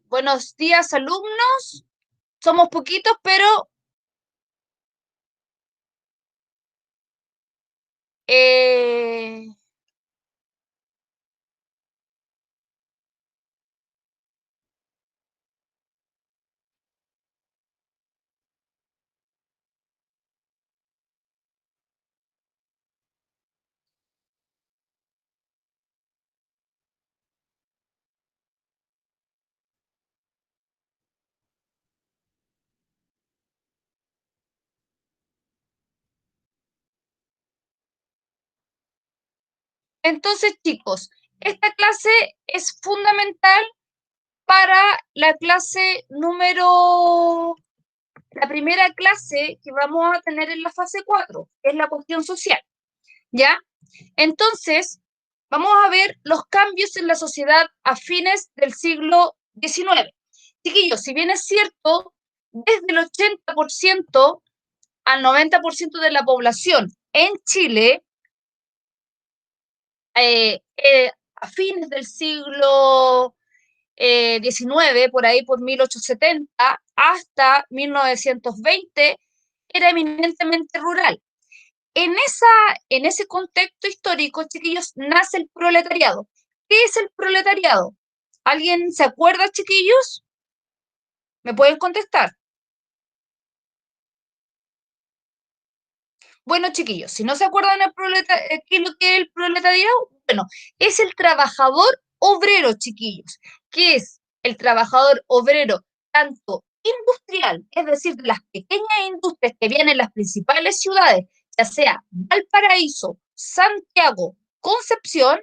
Buenos días, alumnos. Somos poquitos, pero eh, entonces, chicos, esta clase es fundamental para la primera clase que vamos a tener en la fase 4, que es la cuestión social, ¿ya? Entonces, vamos a ver los cambios en la sociedad a fines del siglo XIX. Chiquillos, si bien es cierto, desde el 80% al 90% de la población en Chile, a fines del siglo XIX, por ahí por 1870 hasta 1920, era eminentemente rural. En ese contexto histórico, chiquillos, nace el proletariado. ¿Qué es el proletariado? ¿Alguien se acuerda, chiquillos? ¿Me pueden contestar? Bueno, chiquillos, si no se acuerdan qué es lo que es el proletariado, bueno, es el trabajador obrero, chiquillos. ¿Qué es el trabajador obrero? Tanto industrial, es decir, de las pequeñas industrias que vienen en las principales ciudades, ya sea Valparaíso, Santiago, Concepción,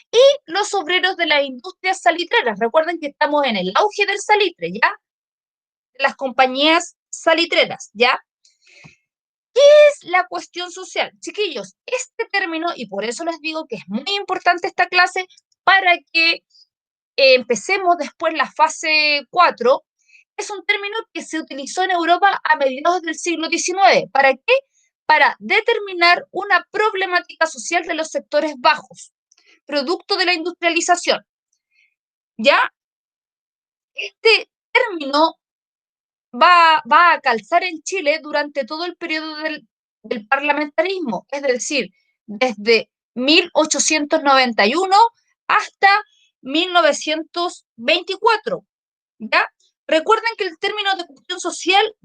y los obreros de las industrias salitreras. Recuerden que estamos en el auge del salitre, ¿ya? De las compañías salitreras, ¿ya? Es la cuestión social. Chiquillos, este término, y por eso les digo que es muy importante esta clase para que empecemos después la fase 4, es un término que se utilizó en Europa a mediados del siglo XIX. ¿Para qué? Para determinar una problemática social de los sectores bajos, producto de la industrialización. ¿Ya? Este término va a calzar en Chile durante todo el periodo del parlamentarismo, es decir, desde 1891 hasta 1924, ¿ya? Recuerden que el término de cuestión social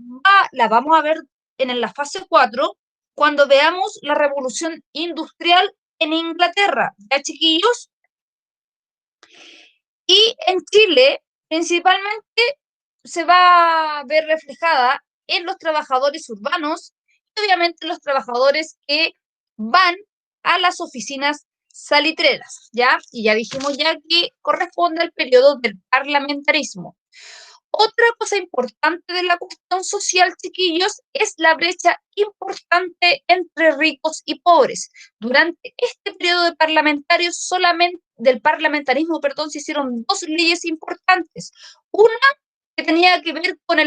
la vamos a ver en la fase 4 cuando veamos la revolución industrial en Inglaterra, ¿ya, chiquillos? Y en Chile, principalmente, se va a ver reflejada en los trabajadores urbanos y obviamente los trabajadores que van a las oficinas salitreras, ¿ya? Y ya dijimos ya que corresponde al periodo del parlamentarismo. Otra cosa importante de la cuestión social, chiquillos, es la brecha importante entre ricos y pobres. Durante este periodo de del parlamentarismo, perdón, se hicieron dos leyes importantes. Una que tenía que ver con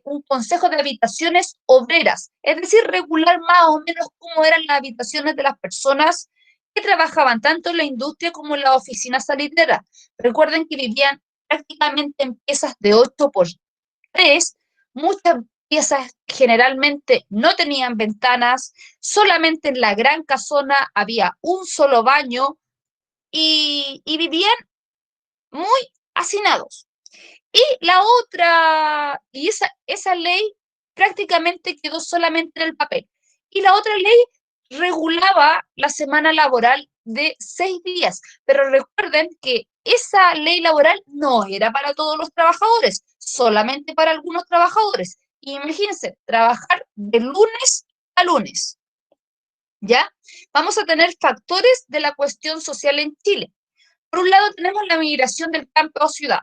un consejo de habitaciones obreras, es decir, regular más o menos cómo eran las habitaciones de las personas que trabajaban tanto en la industria como en la oficina salitera. Recuerden que vivían prácticamente en piezas de 8x3, muchas piezas generalmente no tenían ventanas, solamente en la gran casona había un solo baño y vivían muy hacinados. Y la otra, esa ley prácticamente quedó solamente en el papel. Y la otra ley regulaba la semana laboral de 6 días. Pero recuerden que esa ley laboral no era para todos los trabajadores, solamente para algunos trabajadores. Imagínense, trabajar de lunes a lunes. ¿Ya? Vamos a tener factores de la cuestión social en Chile. Por un lado tenemos la migración del campo a ciudad.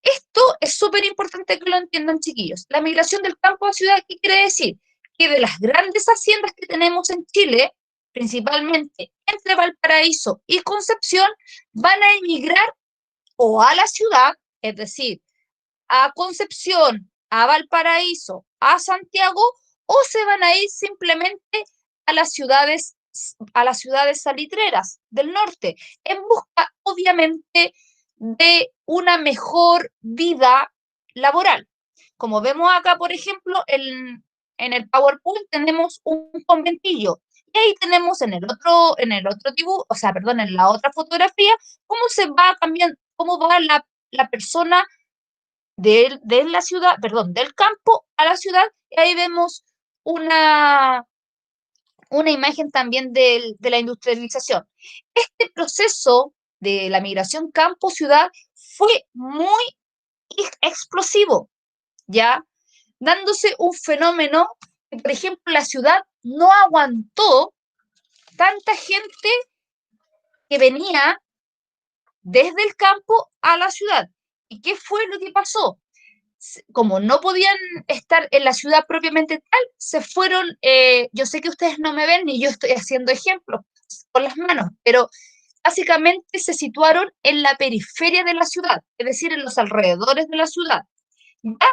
Esto es súper importante que lo entiendan, chiquillos. La migración del campo a ciudad, ¿qué quiere decir? Que de las grandes haciendas que tenemos en Chile, principalmente entre Valparaíso y Concepción, van a emigrar o a la ciudad, es decir, a Concepción, a Valparaíso, a Santiago, o se van a ir simplemente a las ciudades a las ciudades salitreras del norte, en busca, obviamente, de una mejor vida laboral. Como vemos acá, por ejemplo, en el PowerPoint tenemos un conventillo. Y ahí tenemos en el otro dibujo, o sea, perdón, en la otra fotografía, cómo se va cambiando, cómo va la persona de la ciudad, perdón, del campo a la ciudad, y ahí vemos una, una imagen también de la industrialización. Este proceso de la migración campo-ciudad fue muy explosivo, ¿ya? Dándose un fenómeno que, por ejemplo, la ciudad no aguantó tanta gente que venía desde el campo a la ciudad. ¿Y qué fue lo que pasó? Como no podían estar en la ciudad propiamente tal, se fueron, yo sé que ustedes no me ven ni yo estoy haciendo ejemplos con las manos, pero básicamente se situaron en la periferia de la ciudad, es decir, en los alrededores de la ciudad, ¿ya?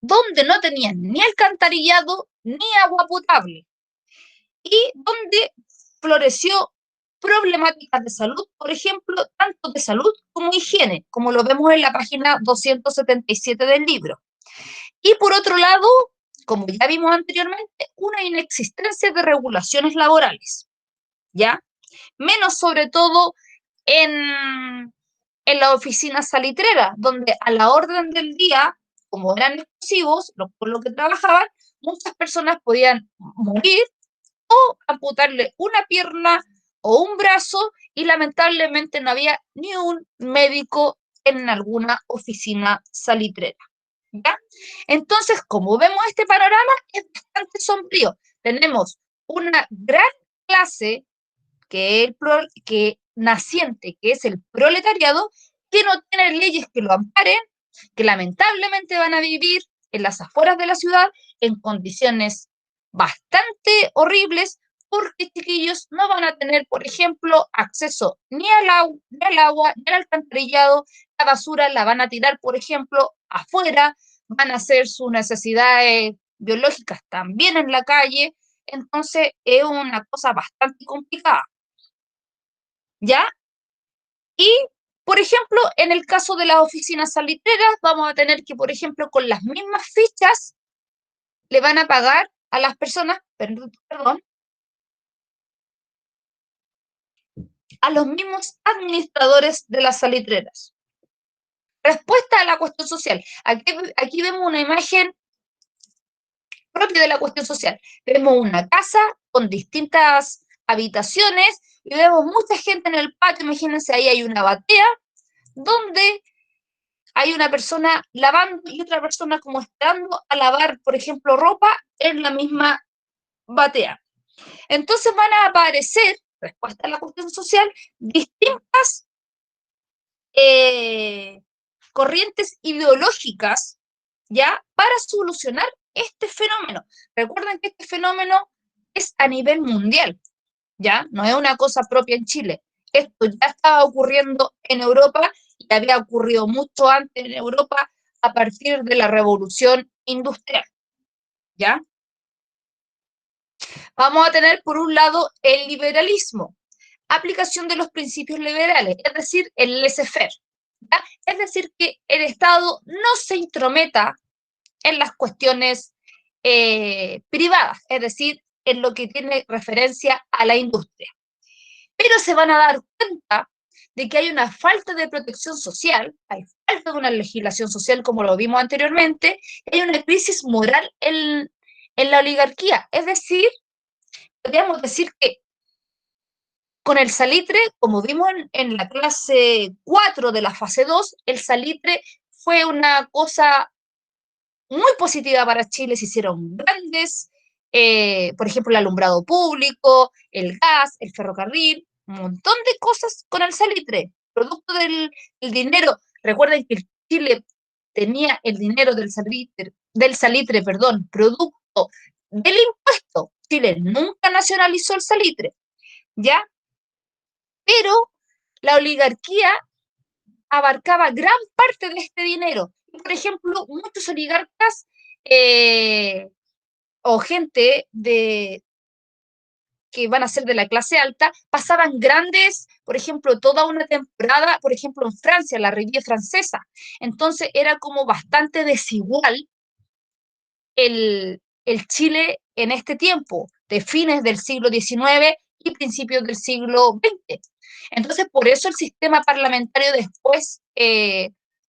Donde no tenían ni alcantarillado ni agua potable y donde floreció problemáticas de salud, por ejemplo, tanto de salud como higiene, como lo vemos en la página 277 del libro. Y por otro lado, como ya vimos anteriormente, una inexistencia de regulaciones laborales, ¿ya? Menos sobre todo en la oficina salitrera, donde a la orden del día, como eran explosivos, por lo que trabajaban, muchas personas podían morir o amputarle una pierna o un brazo y lamentablemente no había ni un médico en alguna oficina salitrera. ¿Ya? Entonces, como vemos este panorama, es bastante sombrío. Tenemos una gran clase que naciente, que es el proletariado, que no tiene leyes que lo amparen, que lamentablemente van a vivir en las afueras de la ciudad en condiciones bastante horribles, porque chiquillos no van a tener, por ejemplo, acceso ni al agua, ni al alcantarillado, la basura la van a tirar, por ejemplo, afuera, van a hacer sus necesidades biológicas también en la calle, entonces es una cosa bastante complicada. ¿Ya? Y, por ejemplo, en el caso de las oficinas salitreras, vamos a tener que, por ejemplo, con las mismas fichas, le van a pagar a las personas, perdón, a los mismos administradores de las salitreras. Respuesta a la cuestión social. Aquí vemos una imagen propia de la cuestión social. Vemos una casa con distintas habitaciones y vemos mucha gente en el patio. Imagínense, ahí hay una batea donde hay una persona lavando y otra persona como esperando a lavar, por ejemplo, ropa en la misma batea. Entonces van a aparecer, respuesta a la cuestión social, distintas corrientes ideológicas, ¿ya? Para solucionar este fenómeno. Recuerden que este fenómeno es a nivel mundial, ¿ya? No es una cosa propia en Chile. Esto ya estaba ocurriendo en Europa y había ocurrido mucho antes en Europa a partir de la revolución industrial, ¿ya? Vamos a tener, por un lado, el liberalismo, aplicación de los principios liberales, es decir, el laissez-faire, ¿ya? Es decir, que el Estado no se intrometa en las cuestiones privadas, es decir, en lo que tiene referencia a la industria. Pero se van a dar cuenta de que hay una falta de protección social, hay falta de una legislación social como lo vimos anteriormente, hay una crisis moral en la oligarquía. Es decir, podríamos decir que con el salitre, como vimos en la clase 4 de la fase 2, el salitre fue una cosa muy positiva para Chile, se hicieron grandes, por ejemplo, el alumbrado público, el gas, el ferrocarril, un montón de cosas con el salitre, producto del dinero. Recuerden que Chile tenía el dinero del salitre, perdón, producto del impuesto. Chile nunca nacionalizó el salitre, ¿ya? Pero la oligarquía abarcaba gran parte de este dinero. Por ejemplo, muchos oligarcas eh, o gente que van a ser de la clase alta, pasaban grandes, por ejemplo, toda una temporada, por ejemplo, en Francia, la Riviera Francesa. Entonces era como bastante desigual el Chile en este tiempo, de fines del siglo XIX y principios del siglo XX. Entonces, por eso el sistema parlamentario después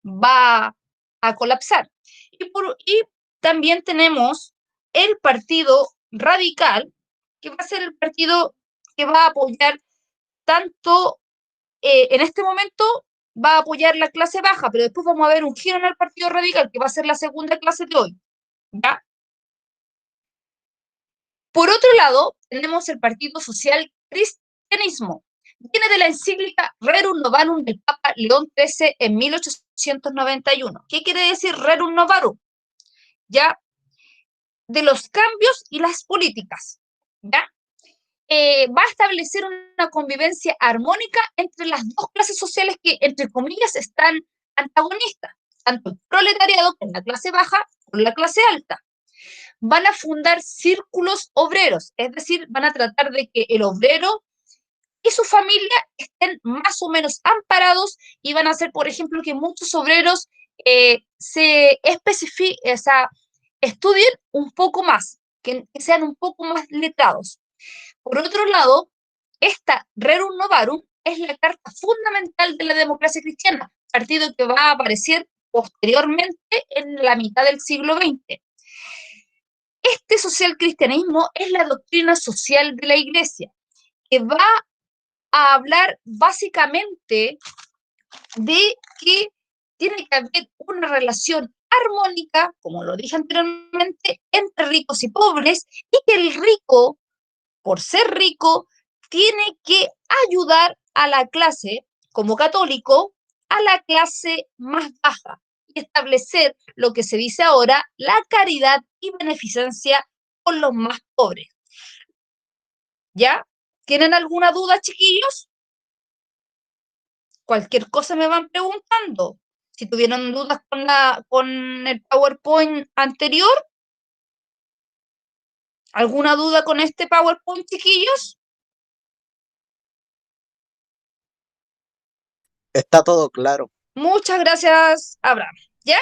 va a colapsar. Y también tenemos el Partido Radical, que va a ser el partido que va a apoyar tanto, en este momento va a apoyar la clase baja, pero después vamos a ver un giro en el Partido Radical, que va a ser la segunda clase de hoy, ¿ya? Por otro lado, tenemos el Partido Social Cristianismo. Viene de la encíclica Rerum Novarum del Papa León XIII en 1891. ¿Qué quiere decir Rerum Novarum? Ya, de los cambios y las políticas. ¿Ya? Va a establecer una convivencia armónica entre las dos clases sociales que, entre comillas, están antagonistas, tanto el proletariado, que es la clase baja, como la clase alta. Van a fundar círculos obreros, es decir, van a tratar de que el obrero y su familia estén más o menos amparados y van a hacer, por ejemplo, que muchos obreros o sea, estudien un poco más, que sean un poco más letrados. Por otro lado, esta Rerum Novarum es la carta fundamental de la democracia cristiana, partido que va a aparecer posteriormente en la mitad del siglo XX. Este social cristianismo es la doctrina social de la Iglesia, que va a hablar básicamente de que tiene que haber una relación armónica, como lo dije anteriormente, entre ricos y pobres, y que el rico, por ser rico, tiene que ayudar a la clase, como católico, a la clase más baja y establecer lo que se dice ahora, la caridad y beneficencia con los más pobres. ¿Ya? ¿Tienen alguna duda, chiquillos? Cualquier cosa me van preguntando. Si tuvieron dudas con el PowerPoint anterior, ¿alguna duda con este PowerPoint, chiquillos? Está todo claro. Muchas gracias, Abraham. ¿Ya?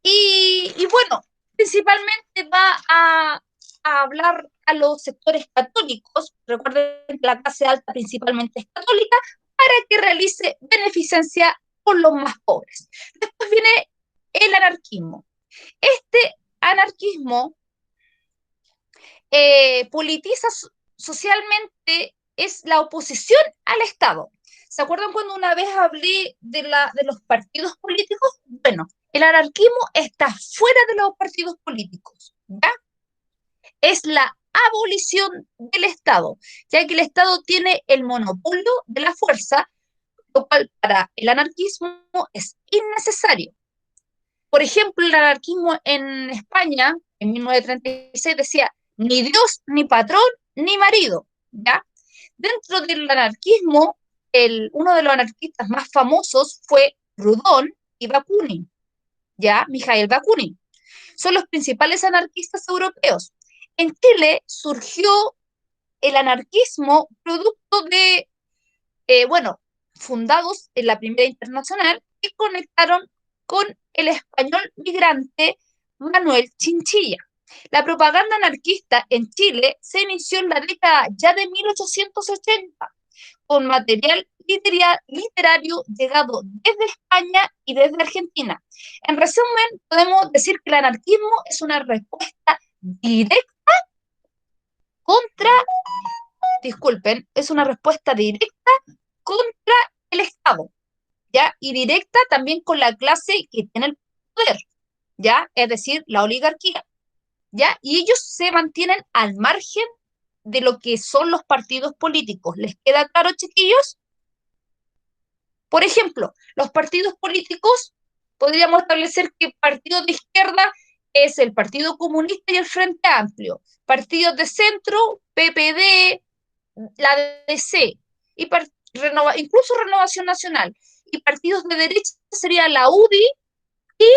Y bueno, principalmente va a hablar a los sectores católicos, recuerden que la clase alta principalmente es católica, para que realice beneficencia con los más pobres. Después viene el anarquismo. Este anarquismo politiza socialmente, es la oposición al Estado. ¿Se acuerdan cuando una vez hablé de los partidos políticos? Bueno, el anarquismo está fuera de los partidos políticos, ¿ya? Es la abolición del Estado, ya que el Estado tiene el monopolio de la fuerza, lo cual para el anarquismo es innecesario. Por ejemplo, el anarquismo en España, en 1936, decía, ni Dios, ni patrón, ni marido, ¿ya? Dentro del anarquismo, uno de los anarquistas más famosos fue Proudhon y Bakunin, ¿ya? Mikhail Bakunin. Son los principales anarquistas europeos. En Chile surgió el anarquismo producto de, bueno, fundados en la Primera Internacional, que conectaron con el español migrante Manuel Chinchilla. La propaganda anarquista en Chile se inició en la década ya de 1880, con material literario llegado desde España y desde Argentina. En resumen, podemos decir que el anarquismo es una respuesta directa contra, disculpen, es una respuesta directa contra el Estado, ¿ya? Y directa también con la clase que tiene el poder, ¿ya? Es decir, la oligarquía, ¿ya? Y ellos se mantienen al margen de lo que son los partidos políticos. ¿Les queda claro, chiquillos? Por ejemplo, los partidos políticos, podríamos establecer que partidos de izquierda es el Partido Comunista y el Frente Amplio. Partidos de centro, PPD, la DC, y incluso Renovación Nacional. Y partidos de derecha sería la UDI y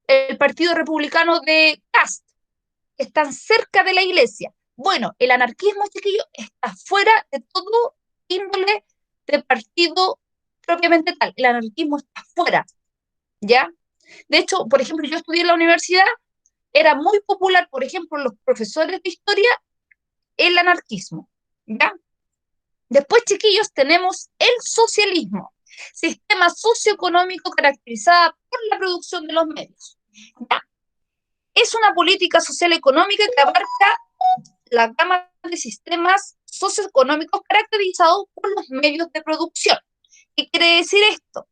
el Partido Republicano de Cast, que están cerca de la iglesia. Bueno, el anarquismo, chiquillo, está fuera de todo índole de partido propiamente tal. El anarquismo está fuera, ¿ya? De hecho, por ejemplo, yo estudié en la universidad, era muy popular, por ejemplo, los profesores de historia, el anarquismo, ¿ya? Después, chiquillos, tenemos el socialismo, sistema socioeconómico caracterizado por la producción de los medios. ¿Ya? Es una política social económica que abarca la gama de sistemas socioeconómicos caracterizados por los medios de producción. ¿Qué quiere decir esto?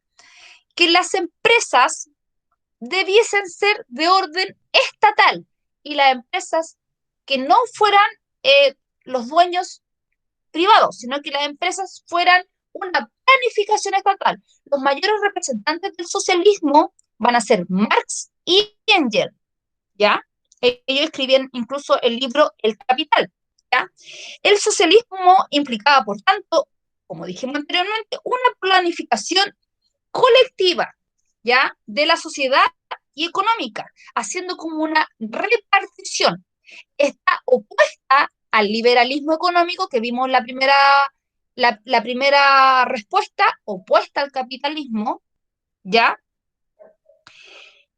Que las empresas debiesen ser de orden estatal y las empresas que no fueran los dueños privados, sino que las empresas fueran una planificación estatal. Los mayores representantes del socialismo van a ser Marx y Engels, ¿ya? Ellos escribían incluso el libro El Capital, ¿ya? El socialismo implicaba, por tanto, como dijimos anteriormente, una planificación colectiva, ¿ya? De la sociedad y económica, haciendo como una repartición. Está opuesta al liberalismo económico que vimos la primera respuesta, opuesta al capitalismo, ¿ya?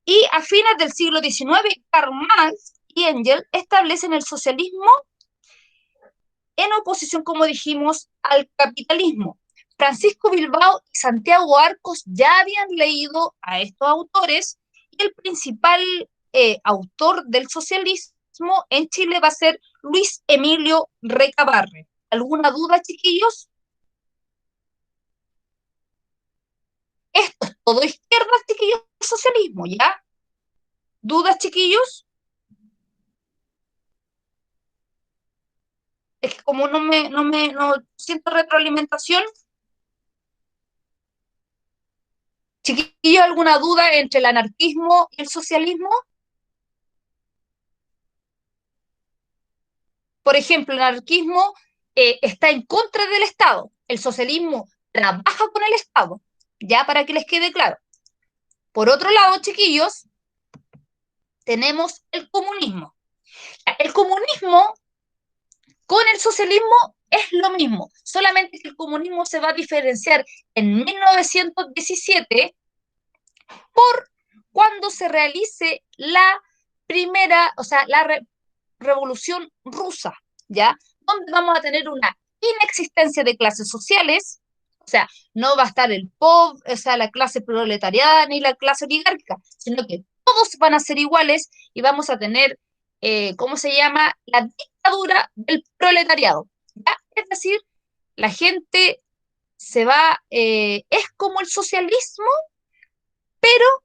Y a fines del siglo XIX, Karl Marx y Engels establecen el socialismo en oposición, como dijimos, al capitalismo. Francisco Bilbao y Santiago Arcos ya habían leído a estos autores y el principal autor del socialismo en Chile va a ser Luis Emilio Recabarren. ¿Alguna duda, chiquillos? Esto es todo izquierda, chiquillos, socialismo, ¿ya? ¿Dudas, chiquillos? Es que como no siento retroalimentación. Chiquillos, ¿alguna duda entre el anarquismo y el socialismo? Por ejemplo, el anarquismo está en contra del Estado, el socialismo trabaja con el Estado, ya para que les quede claro. Por otro lado, chiquillos, tenemos el comunismo. El comunismo con el socialismo es lo mismo, solamente que el comunismo se va a diferenciar en 1917 por cuando se realice la primera, o sea, revolución rusa, ¿ya? Donde vamos a tener una inexistencia de clases sociales, o sea, no va a estar el pobre, o sea, la clase proletariada ni la clase oligárquica, sino que todos van a ser iguales y vamos a tener, ¿cómo se llama? La dictadura del proletariado, ¿ya? Es decir, la gente se va, es como el socialismo, pero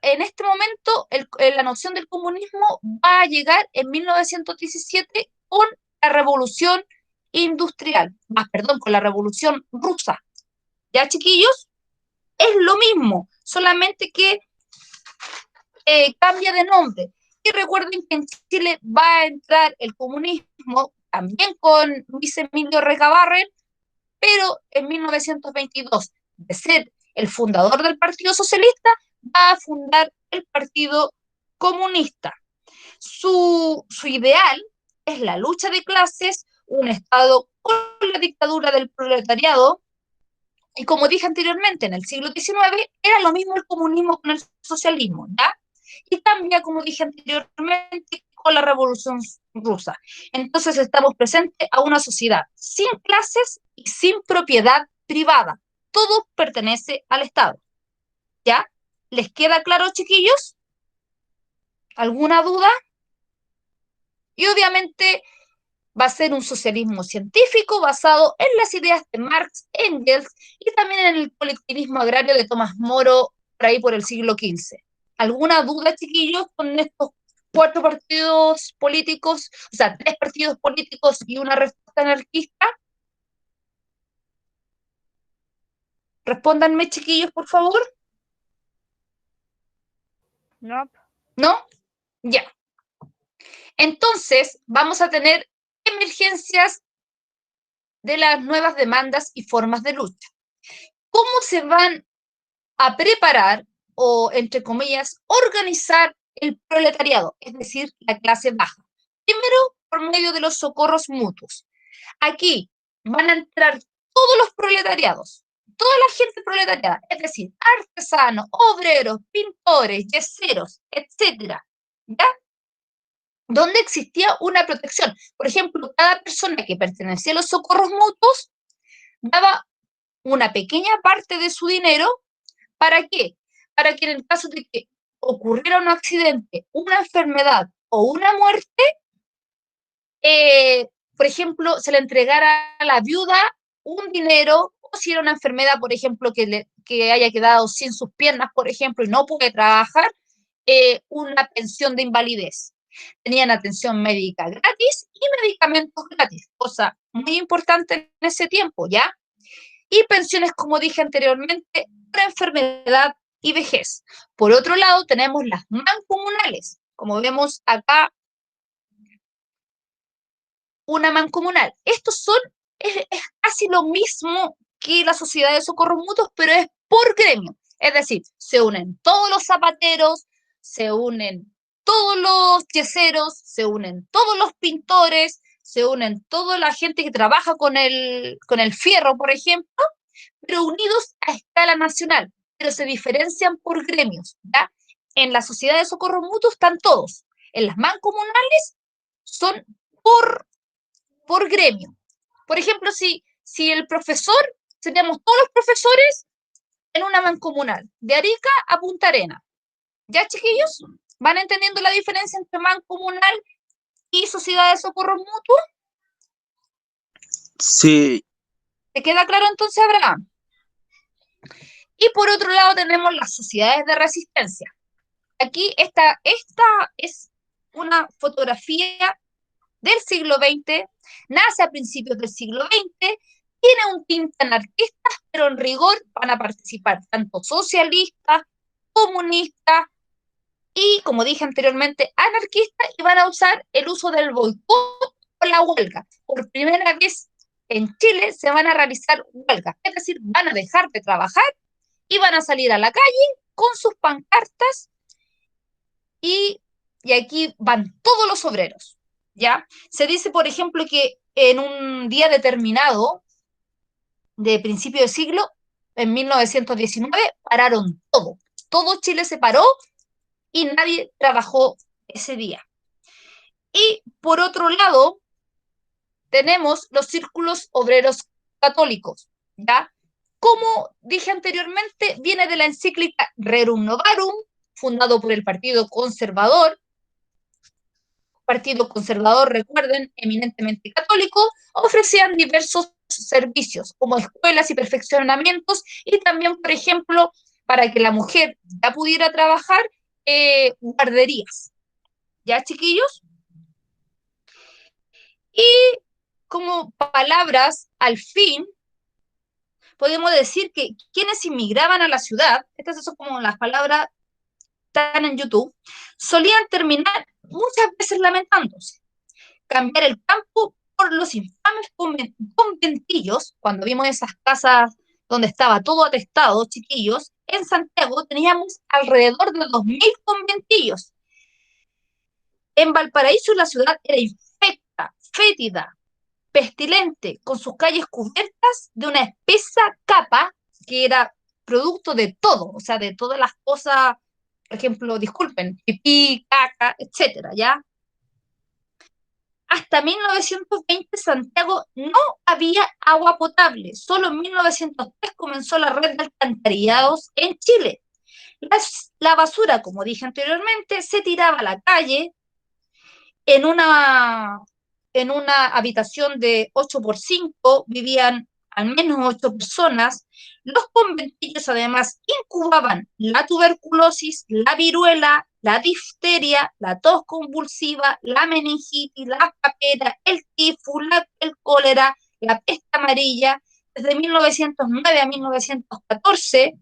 en este momento la noción del comunismo va a llegar en 1917 con la revolución industrial, perdón, con la revolución rusa. ¿Ya, chiquillos? Es lo mismo, solamente que cambia de nombre. Y recuerden que en Chile va a entrar el comunismo también con Luis Emilio Recabarren, pero en 1922, de ser el fundador del Partido Socialista, va a fundar el Partido Comunista. Su ideal es la lucha de clases, un Estado con la dictadura del proletariado, y como dije anteriormente, en el siglo XIX era lo mismo el comunismo con el socialismo, ¿ya? Y cambia, como dije anteriormente, con la Revolución Rusa. Entonces estamos presentes a una sociedad sin clases y sin propiedad privada. Todo pertenece al Estado, ¿ya? ¿Les queda claro, chiquillos? ¿Alguna duda? Y obviamente va a ser un socialismo científico basado en las ideas de Marx, Engels y también en el colectivismo agrario de Tomás Moro por ahí por el siglo XV. ¿Alguna duda, chiquillos, con estos cuatro partidos políticos, o sea, tres partidos políticos y una respuesta anarquista? Respóndanme, chiquillos, por favor. No. ¿No? Ya. Entonces, vamos a tener emergencias de las nuevas demandas y formas de lucha. ¿Cómo se van a preparar o, entre comillas, organizar el proletariado, es decir, la clase baja. Primero, por medio de los socorros mutuos. Aquí van a entrar todos los proletariados, toda la gente proletariada, es decir, artesanos, obreros, pintores, yeseros, etcétera, ¿ya? Donde existía una protección. Por ejemplo, cada persona que pertenecía a los socorros mutuos daba una pequeña parte de su dinero. ¿Para qué? Para que en el caso de que ocurriera un accidente, una enfermedad o una muerte, por ejemplo, se le entregara a la viuda un dinero, o si era una enfermedad, por ejemplo, que haya quedado sin sus piernas, por ejemplo, y no puede trabajar, una pensión de invalidez. Tenían atención médica gratis y medicamentos gratis, cosa muy importante en ese tiempo, ¿ya? Y pensiones, como dije anteriormente, por enfermedad y vejez. Por otro lado, tenemos las mancomunales, como vemos acá, una mancomunal. Es casi lo mismo que la sociedad de socorros mutuos, pero es por gremio. Es decir, se unen todos los zapateros, se unen todos los yeseros, se unen todos los pintores, se unen toda la gente que trabaja con el fierro, por ejemplo, pero unidos a escala nacional, pero se diferencian por gremios, ¿ya? En la sociedad de socorros mutuos están todos. En las mancomunales son por gremio. Por ejemplo, si el profesor, seríamos todos los profesores en una mancomunal, de Arica a Punta Arena. ¿Ya, chiquillos? ¿Van entendiendo la diferencia entre mancomunal y sociedad de socorros mutuos? Sí, ¿Te queda claro entonces, Abraham? Y por otro lado tenemos las sociedades de resistencia. Aquí esta es una fotografía del siglo XX, nace a principios del siglo XX, tiene un tinte anarquista, pero en rigor van a participar tanto socialistas, comunistas y, como dije anteriormente, anarquistas, y van a usar el uso del boicot o la huelga. Por primera vez en Chile se van a realizar huelgas, es decir, van a dejar de trabajar y van a salir a la calle con sus pancartas y, y aquí van todos los obreros, ¿ya? Se dice, por ejemplo, que en un día determinado de principio de siglo, en 1919, pararon todo. Todo Chile se paró y nadie trabajó ese día. Y por otro lado, tenemos los círculos obreros católicos, ¿ya? Como dije anteriormente, viene de la encíclica Rerum Novarum, fundado por el Partido Conservador, recuerden, eminentemente católico, ofrecían diversos servicios, como escuelas y perfeccionamientos, y también, por ejemplo, para que la mujer ya pudiera trabajar, guarderías. ¿Ya, chiquillos? Y como palabras, al fin, podemos decir que quienes inmigraban a la ciudad, estas son como las palabras están en YouTube, solían terminar muchas veces lamentándose. Cambiar el campo por los infames conventillos, cuando vimos esas casas donde estaba todo atestado, chiquillos, en Santiago teníamos alrededor de 2000 conventillos. En Valparaíso la ciudad era infecta, fétida, pestilente, con sus calles cubiertas de una espesa capa que era producto de todo, o sea, de todas las cosas, por ejemplo, disculpen, pipí, caca, etcétera, ¿ya? Hasta 1920 Santiago no había agua potable. Solo en 1903 comenzó la red de alcantarillados en Chile. La basura, como dije anteriormente, se tiraba a la calle en en una habitación de 8 por 5 vivían al menos 8 personas. Los conventillos además incubaban la tuberculosis, la viruela, la difteria, la tos convulsiva, la meningitis, la papera, el tifus, el cólera, la peste amarilla. Desde 1909 a 1914,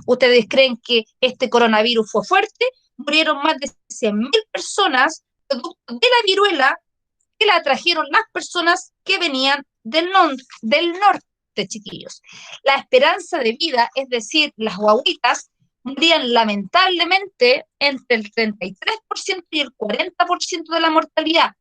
¿ustedes creen que este coronavirus fue fuerte? Murieron más de 100.000 personas producto de la viruela que la trajeron las personas que venían del norte, chiquillos. La esperanza de vida, es decir, las guaguitas, morían lamentablemente entre el 33% y el 40% de la mortalidad.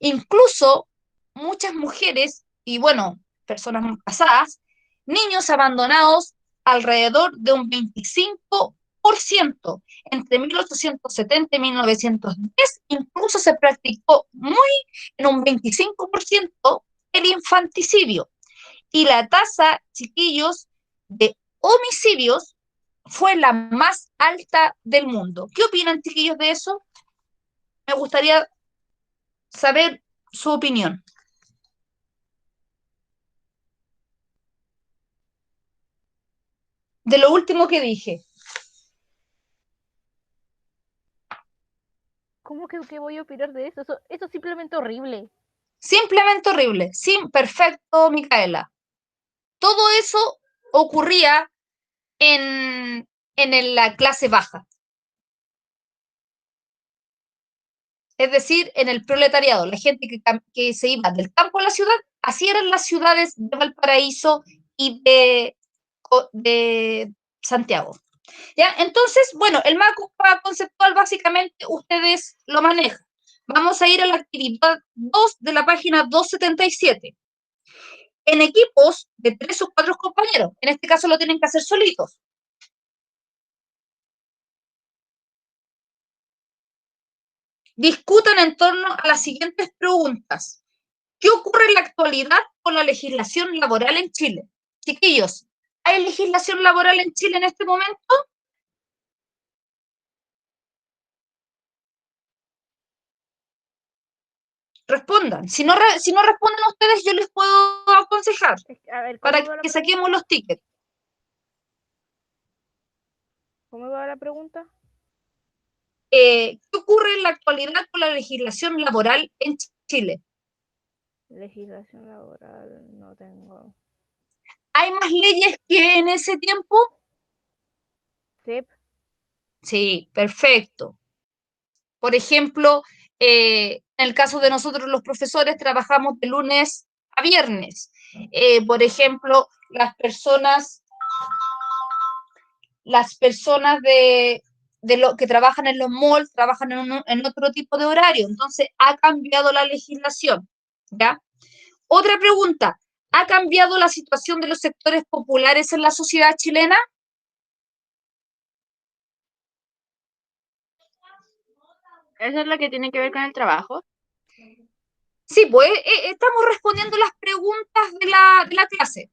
Incluso muchas mujeres y, bueno, personas casadas, niños abandonados alrededor de un 25%. Entre 1870 y 1910 incluso se practicó en un 25% el infanticidio. Y la tasa, chiquillos, de homicidios fue la más alta del mundo. ¿Qué opinan, chiquillos, de eso? Me gustaría saber su opinión. De lo último que dije. ¿Cómo que voy a opinar de eso? Eso es simplemente horrible. Simplemente horrible. Perfecto, Micaela. Todo eso ocurría en la clase baja. Es decir, en el proletariado, la gente que se iba del campo a la ciudad, así eran las ciudades de Valparaíso y de Santiago. ¿Ya? Entonces, bueno, el mapa conceptual básicamente ustedes lo manejan. Vamos a ir a la actividad 2 de la página 277. En equipos de 3 o 4 compañeros, en este caso lo tienen que hacer solitos. Discutan en torno a las siguientes preguntas. ¿Qué ocurre en la actualidad con la legislación laboral en Chile? Chiquillos, ¿hay legislación laboral en Chile en este momento? Respondan. Si no responden ustedes, yo les puedo aconsejar A ver, para ¿cómo va la que pregunta? saquemos los tickets. ¿Cómo va la pregunta? ¿Qué ocurre en la actualidad con la legislación laboral en Chile? Legislación laboral, no tengo. ¿Hay más leyes que en ese tiempo? Sí. Sí, perfecto. Por ejemplo, en el caso de nosotros los profesores trabajamos de lunes a viernes. Por ejemplo, las personas de lo que trabajan en los malls trabajan en otro tipo de horario. Entonces, ha cambiado la legislación. ¿Ya? Otra pregunta. ¿Ha cambiado la situación de los sectores populares en la sociedad chilena? ¿Eso es lo que tiene que ver con el trabajo? Sí, pues estamos respondiendo las preguntas de la clase.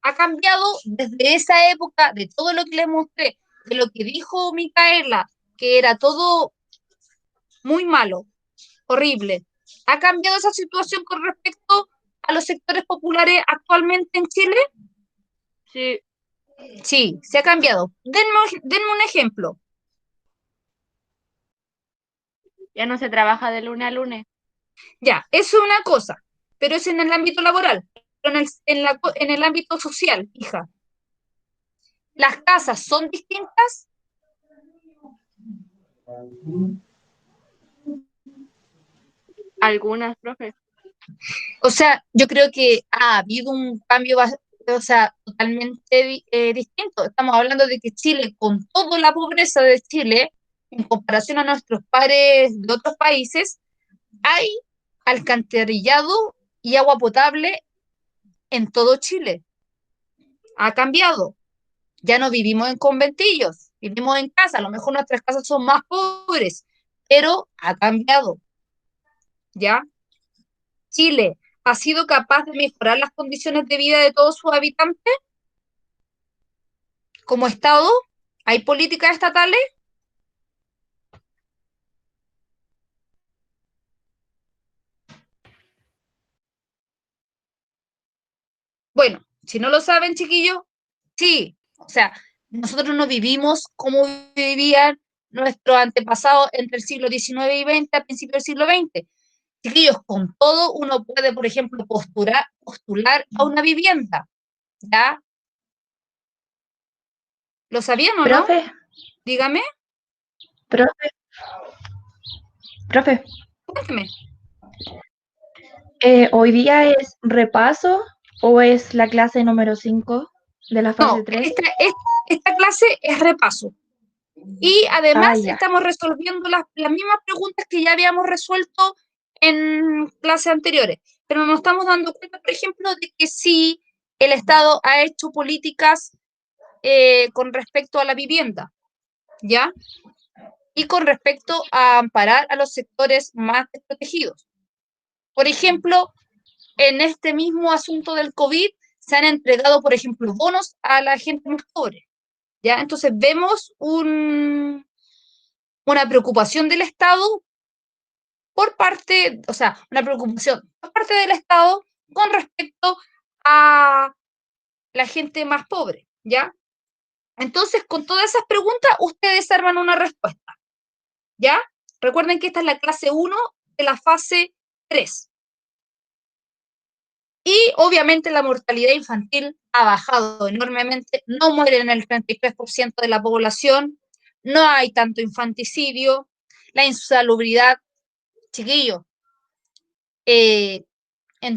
Ha cambiado desde esa época, de todo lo que les mostré, de lo que dijo Micaela, que era todo muy malo, horrible. ¿Ha cambiado esa situación con respecto a los sectores populares actualmente en Chile? Sí, Sí, se ha cambiado. Denme un ejemplo. ya no se trabaja de lunes a lunes. Ya, eso es una cosa, pero es en el ámbito laboral, pero en el ámbito social, hija. ¿Las casas son distintas? Algunas, profe. O sea, yo creo que ha habido un cambio, o sea, totalmente distinto. Estamos hablando de que Chile, con toda la pobreza de Chile, en comparación a nuestros pares de otros países, hay alcantarillado y agua potable en todo Chile. Ha cambiado. Ya no vivimos en conventillos, vivimos en casa. A lo mejor nuestras casas son más pobres, pero ha cambiado. ¿Ya? Chile ha sido capaz de mejorar las condiciones de vida de todos sus habitantes como Estado. ¿Hay políticas estatales? Bueno, si no lo saben, chiquillos, sí. O sea, nosotros no vivimos como vivían nuestros antepasados entre el siglo XIX y XX, a principios del siglo XX. Chiquillos, con todo uno puede, por ejemplo, postular a una vivienda. ¿Ya? ¿Lo sabían o no? Profe, Dígame, profe, profe, cuénteme. ¿hoy día es repaso o es la clase número 5 de la No, fase 3? esta clase es repaso. Y además ya. estamos resolviendo las mismas preguntas que ya habíamos resuelto en clases anteriores, pero nos estamos dando cuenta, por ejemplo, de que sí el Estado ha hecho políticas con respecto a la vivienda, ¿ya? Y con respecto a amparar a los sectores más desprotegidos. Por ejemplo, en este mismo asunto del COVID, se han entregado, por ejemplo, bonos a la gente más pobre, ¿ya? Entonces vemos una preocupación del Estado por parte, o sea, una preocupación por parte del Estado con respecto a la gente más pobre, ¿ya? Entonces, con todas esas preguntas, ustedes arman una respuesta, ¿ya? Recuerden que esta es la clase 1 de la fase 3. Y obviamente la mortalidad infantil ha bajado enormemente, no mueren el 33% de la población, no hay tanto infanticidio, la insalubridad, chiquillos, en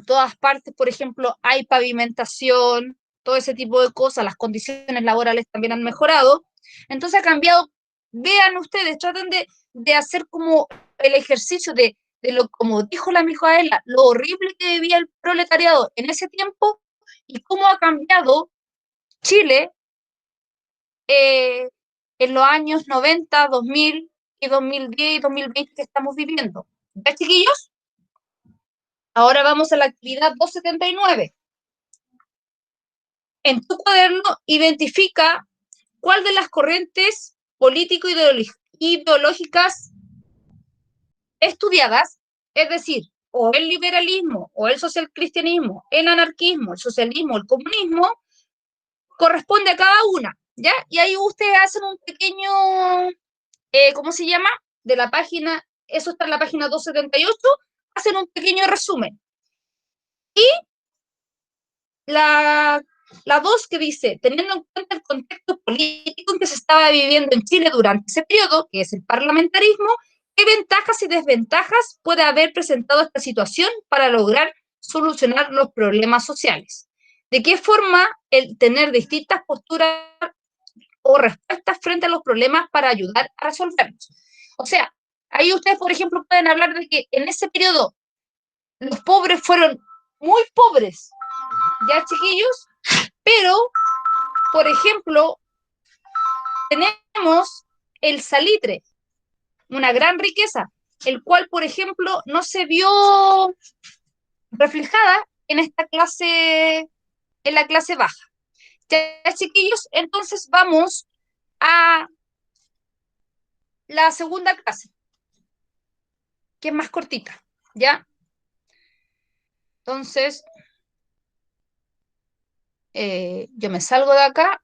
todas partes, por ejemplo, hay pavimentación, todo ese tipo de cosas, las condiciones laborales también han mejorado, entonces ha cambiado. Vean ustedes, traten de hacer como el ejercicio de lo, como dijo la Mijaela, lo horrible que vivía el proletariado en ese tiempo y cómo ha cambiado Chile en los años 90, 2000 y 2010 y 2020 que estamos viviendo. ¿Ya, chiquillos? Ahora vamos a la actividad 279. En tu cuaderno identifica cuál de las corrientes político-ideológicas estudiadas, es decir, o el liberalismo, o el socialcristianismo, el anarquismo, el socialismo, el comunismo, corresponde a cada una, ¿ya? Y ahí ustedes hacen un pequeño, ¿cómo se llama? De la página, eso está en la página 278, hacen un pequeño resumen. Y la 2 que dice, teniendo en cuenta el contexto político en que se estaba viviendo en Chile durante ese periodo, que es el parlamentarismo, ¿qué ventajas y desventajas puede haber presentado esta situación para lograr solucionar los problemas sociales? ¿De qué forma el tener distintas posturas o respuestas frente a los problemas para ayudar a resolverlos? O sea, ahí ustedes, por ejemplo, pueden hablar de que en ese periodo los pobres fueron muy pobres, ¿ya, chiquillos? Pero, por ejemplo, tenemos el salitre, una gran riqueza, el cual, por ejemplo, no se vio reflejada en esta clase, en la clase baja. Ya, chiquillos, entonces vamos a la segunda clase, que es más cortita, ¿ya? Entonces, yo me salgo de acá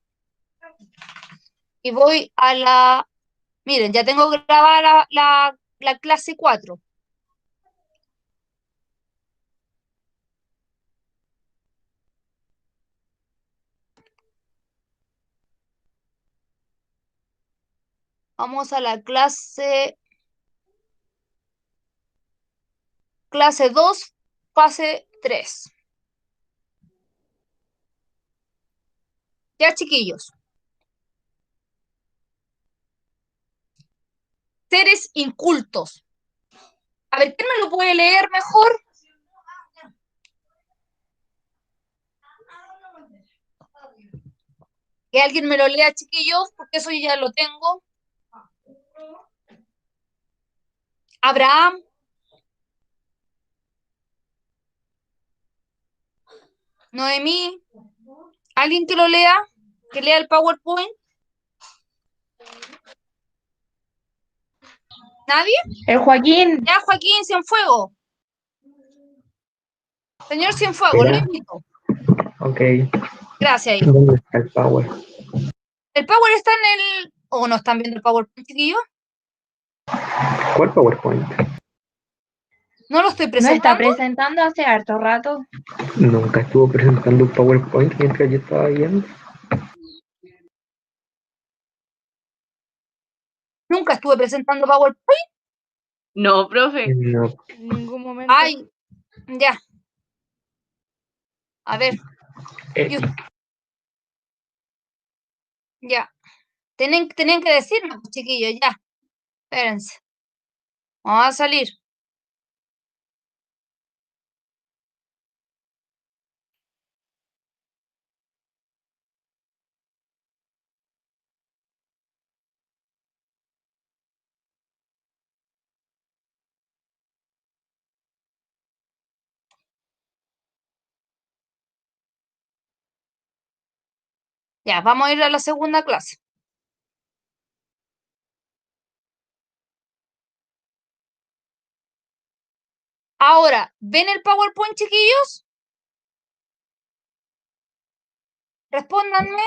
y voy a la... Miren, ya tengo grabada la clase 4. Vamos a la clase 2, fase 3. Ya, chiquillos. Seres incultos. A ver, ¿quién me lo puede leer mejor? Que alguien me lo lea, chiquillos, porque eso ya lo tengo. Abraham. Noemí. ¿Alguien que lo lea? Que lea el PowerPoint. ¿Nadie? El Joaquín. Ya, Joaquín Cienfuegos. Señor Cienfuegos, lo Espera. invito. Ok, Gracias. Ahí. ¿dónde está el power? El Power está en el... ¿O no están viendo el PowerPoint, chiquillos? ¿Cuál PowerPoint? No lo estoy ¿No está presentando. presentando hace harto rato? Nunca estuvo presentando un PowerPoint mientras yo estaba viendo. Nunca estuve presentando PowerPoint. No, profe. No, En ningún momento. Ay, ya. A ver. eh, ¿Y Ya. Tenían que decirme, pues, chiquillos, ya. Espérense. Vamos a salir. Ya, vamos a ir a la segunda clase. Ahora, ¿ven el PowerPoint, chiquillos? Respóndanme.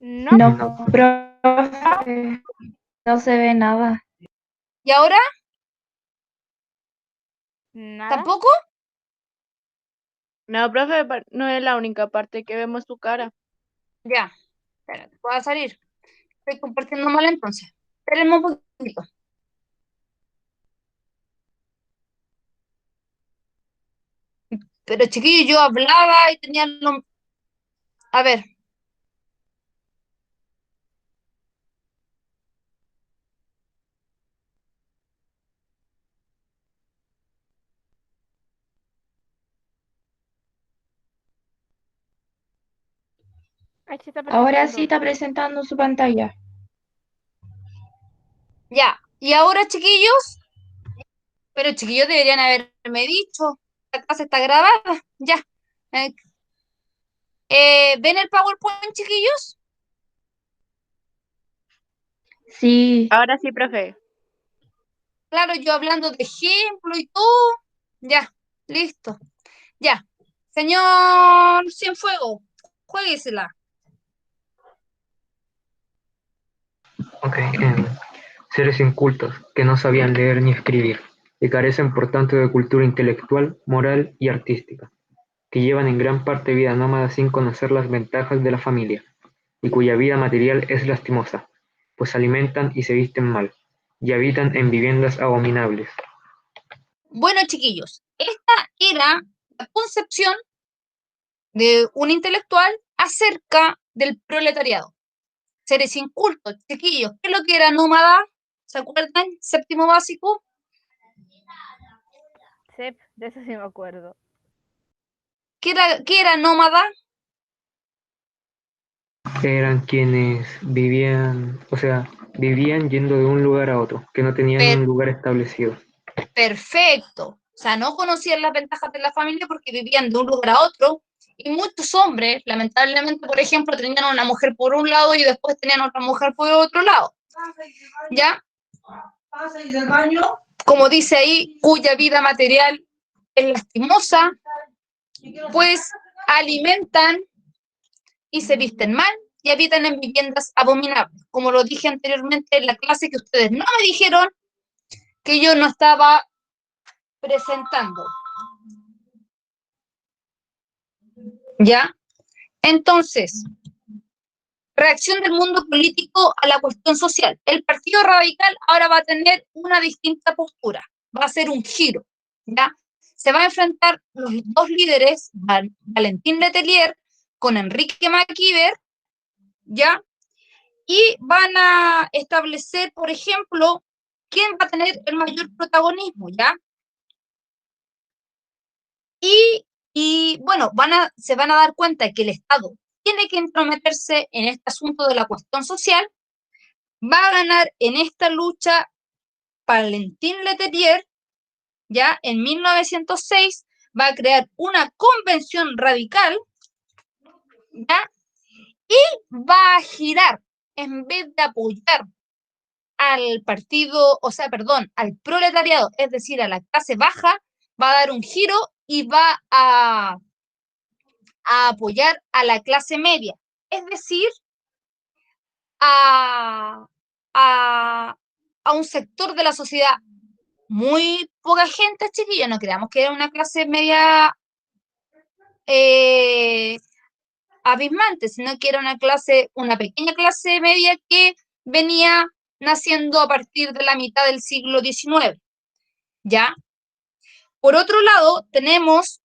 No, No, profe, no se ve nada. ¿Y ahora? nada. ¿Tampoco? No, profe, no es la única parte que vemos tu cara. Ya. Espérate, voy a salir. Estoy compartiendo mal entonces. Espérenme un poquito. Pero chiquillos, yo hablaba y tenía lo... A ver. Ahí se está Ahora presentando. sí está presentando su pantalla. Ya. ¿Y ahora, chiquillos? Pero chiquillos deberían haberme dicho. La clase está grabada. Ya. Eh, ¿Ven el PowerPoint, chiquillos? Sí, Ahora sí, profe. Claro, yo hablando de ejemplo y todo. Ya, listo. Ya. Señor Cienfuegos, jueguesela. Ok. Seres incultos que no sabían leer ni escribir y carecen por tanto de cultura intelectual, moral y artística, que llevan en gran parte vida nómada sin conocer las ventajas de la familia y cuya vida material es lastimosa, pues se alimentan y se visten mal y habitan en viviendas abominables. Bueno, chiquillos, esta era la concepción de un intelectual acerca del proletariado. Seres incultos, chiquillos, ¿qué es lo que era nómada? ¿Se acuerdan? Séptimo básico. Sep, de eso sí me acuerdo. ¿Qué era nómada? Eran quienes vivían, o sea, vivían yendo de un lugar a otro, que no tenían un lugar establecido. Perfecto. O sea, no conocían las ventajas de la familia porque vivían de un lugar a otro. Y muchos hombres, lamentablemente, por ejemplo, tenían una mujer por un lado y después tenían otra mujer por otro lado. ¿Ya? Como dice ahí, cuya vida material es lastimosa, pues alimentan y se visten mal y habitan en viviendas abominables. Como lo dije anteriormente en la clase que ustedes no me dijeron que yo no estaba presentando. ¿Ya? Entonces, reacción del mundo político a la cuestión social. El Partido Radical ahora va a tener una distinta postura, va a ser un giro, ¿ya? Se va a enfrentar los dos líderes, Valentín Letelier con Enrique Maquiver, ¿ya? Y van a establecer, por ejemplo, quién va a tener el mayor protagonismo, ¿ya? Y bueno, se van a dar cuenta que el Estado tiene que entrometerse en este asunto de la cuestión social. Va a ganar en esta lucha Valentín Letelier, ya en 1906, va a crear una convención radical, ya, y va a girar, en vez de apoyar al partido, o sea, perdón, al proletariado, es decir, a la clase baja, va a dar un giro y va a apoyar a la clase media, es decir, a, a, a un sector de la sociedad muy poca gente, chiquillos, no creamos que era una clase media abismante, sino que era una pequeña clase media que venía naciendo a partir de la mitad del siglo XIX, ¿ya? Por otro lado, tenemos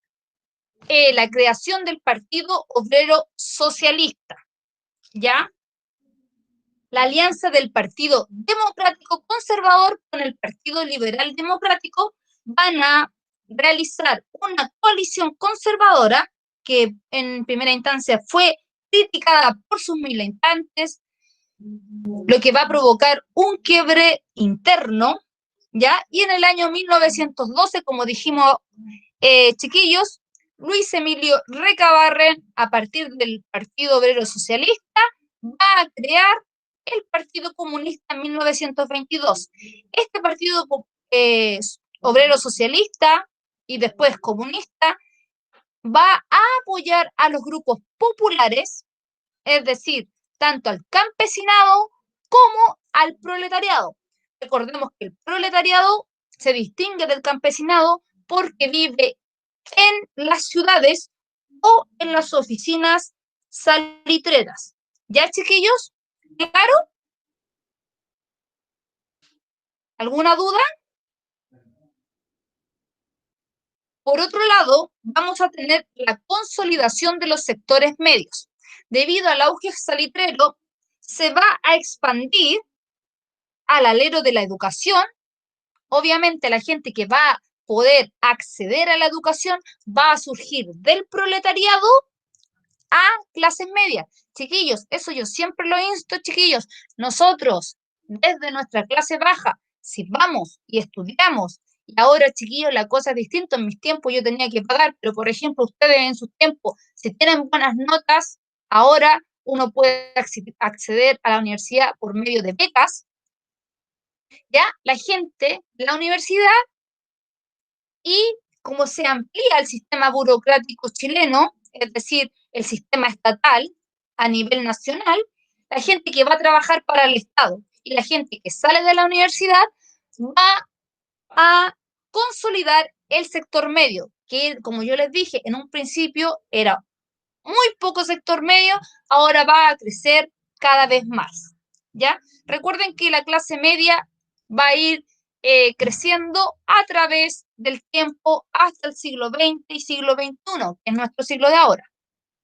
la creación del Partido Obrero Socialista, ¿ya? la alianza del Partido Democrático Conservador con el Partido Liberal Democrático van a realizar una coalición conservadora que en primera instancia fue criticada por sus militantes, lo que va a provocar un quiebre interno, ¿ya? Y en el año 1912, como dijimos, chiquillos, Luis Emilio Recabarren, a partir del Partido Obrero Socialista, va a crear el Partido Comunista en 1922. Este Partido Obrero Socialista y después comunista va a apoyar a los grupos populares, es decir, tanto al campesinado como al proletariado. Recordemos que el proletariado se distingue del campesinado porque vive en las ciudades o en las oficinas salitreras. ¿Ya, chiquillos? ¿Claro? ¿Alguna duda? Por otro lado, vamos a tener la consolidación de los sectores medios. Debido al auge salitrero, se va a expandir al alero de la educación. Obviamente, la gente que va a poder acceder a la educación va a surgir del proletariado a clases medias. Chiquillos, eso yo siempre lo insto, chiquillos. Nosotros, desde nuestra clase baja, si vamos y estudiamos, y ahora, chiquillos, la cosa es distinta. En mis tiempos yo tenía que pagar, pero, por ejemplo, ustedes en sus tiempos, si tienen buenas notas, ahora uno puede acceder a la universidad por medio de becas. Ya, la gente de la universidad, y como se amplía el sistema burocrático chileno, es decir, el sistema estatal a nivel nacional, la gente que va a trabajar para el Estado y la gente que sale de la universidad va a consolidar el sector medio, que como yo les dije, en un principio era muy poco sector medio, ahora va a crecer cada vez más, ¿ya? Recuerden que la clase media va a ir creciendo a través del tiempo hasta el siglo XX y siglo XXI, que es nuestro siglo de ahora.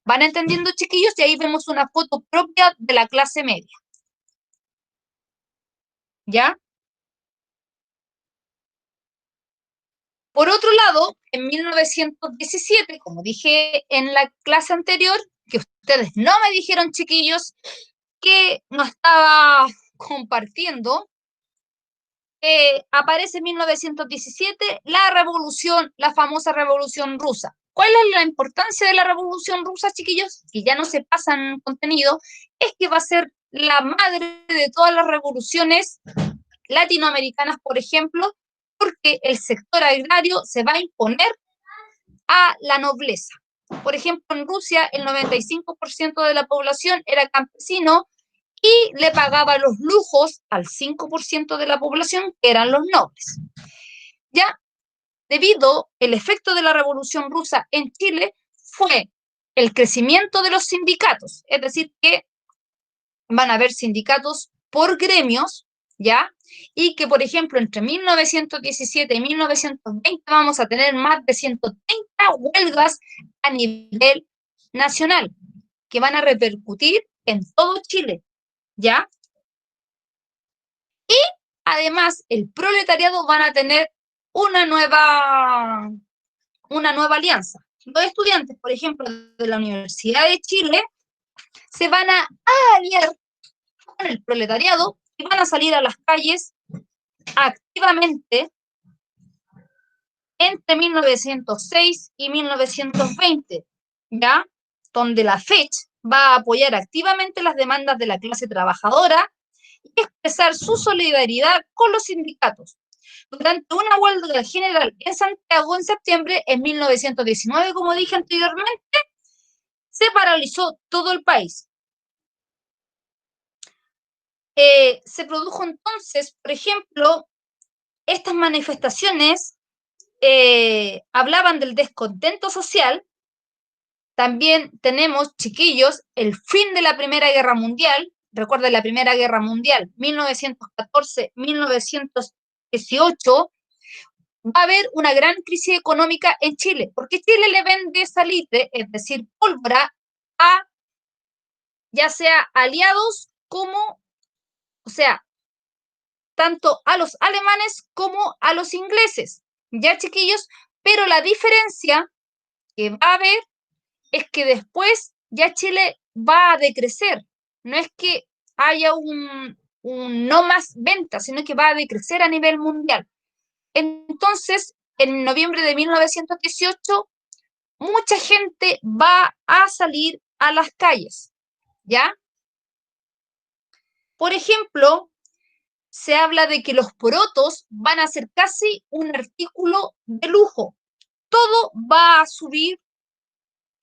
¿Van entendiendo, chiquillos? Y ahí vemos una foto propia de la clase media. ¿Ya? Por otro lado, en 1917, como dije en la clase anterior, que ustedes no me dijeron, chiquillos, que no estaba compartiendo, aparece en 1917 la famosa Revolución Rusa. ¿Cuál es la importancia de la Revolución Rusa, chiquillos? Que ya no se pasan contenido, es que va a ser la madre de todas las revoluciones latinoamericanas, por ejemplo, porque el sector agrario se va a imponer a la nobleza. Por ejemplo, en Rusia el 95% de la población era campesino y le pagaba los lujos al 5% de la población, que eran los nobles. Ya, debido al efecto de la Revolución Rusa en Chile, fue el crecimiento de los sindicatos, es decir, que van a haber sindicatos por gremios, ¿ya? Y que, por ejemplo, entre 1917 y 1920 vamos a tener más de 130 huelgas a nivel nacional, que van a repercutir en todo Chile, ¿ya? Y además el proletariado van a tener una nueva alianza. Los estudiantes, por ejemplo, de la Universidad de Chile, se van a aliar con el proletariado y van a salir a las calles activamente entre 1906 y 1920, ¿ya? Donde la FECH va a apoyar activamente las demandas de la clase trabajadora y expresar su solidaridad con los sindicatos. Durante una huelga general en Santiago en septiembre de 1919, como dije anteriormente, se paralizó todo el país. Se produjo entonces, por ejemplo, estas manifestaciones hablaban del descontento social. También tenemos, chiquillos, el fin de la Primera Guerra Mundial. Recuerden la Primera Guerra Mundial, 1914-1918. Va a haber una gran crisis económica en Chile, porque Chile le vende salitre, es decir, pólvora, a ya sea aliados como O sea, tanto a los alemanes como a los ingleses, ¿ya, chiquillos? Pero la diferencia que va a haber es que después ya Chile va a decrecer. No es que haya un no más venta, sino que va a decrecer a nivel mundial. Entonces, en noviembre de 1918, mucha gente va a salir a las calles, ¿ya? Por ejemplo, se habla de que los porotos van a ser casi un artículo de lujo. Todo va a subir.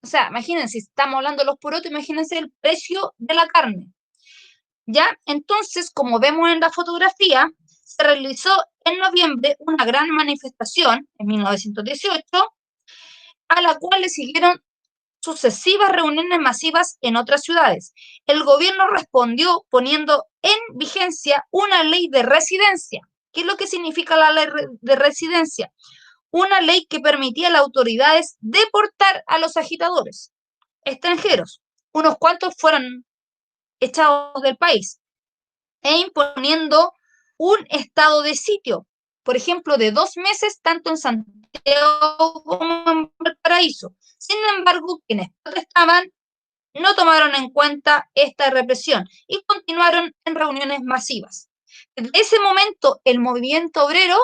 O sea, imagínense, si estamos hablando de los porotos, imagínense el precio de la carne. ¿Ya? Entonces, como vemos en la fotografía, se realizó en noviembre una gran manifestación en 1918, a la cual le siguieron sucesivas reuniones masivas en otras ciudades. El gobierno respondió poniendo en vigencia una ley de residencia. ¿Qué es lo que significa la ley de residencia? Una ley que permitía a las autoridades deportar a los agitadores extranjeros. Unos cuantos fueron echados del país e imponiendo un estado de sitio, por ejemplo, de 2 meses, tanto en Santiago como en Valparaíso. Sin embargo, quienes protestaban no tomaron en cuenta esta represión y continuaron en reuniones masivas. Desde ese momento, el movimiento obrero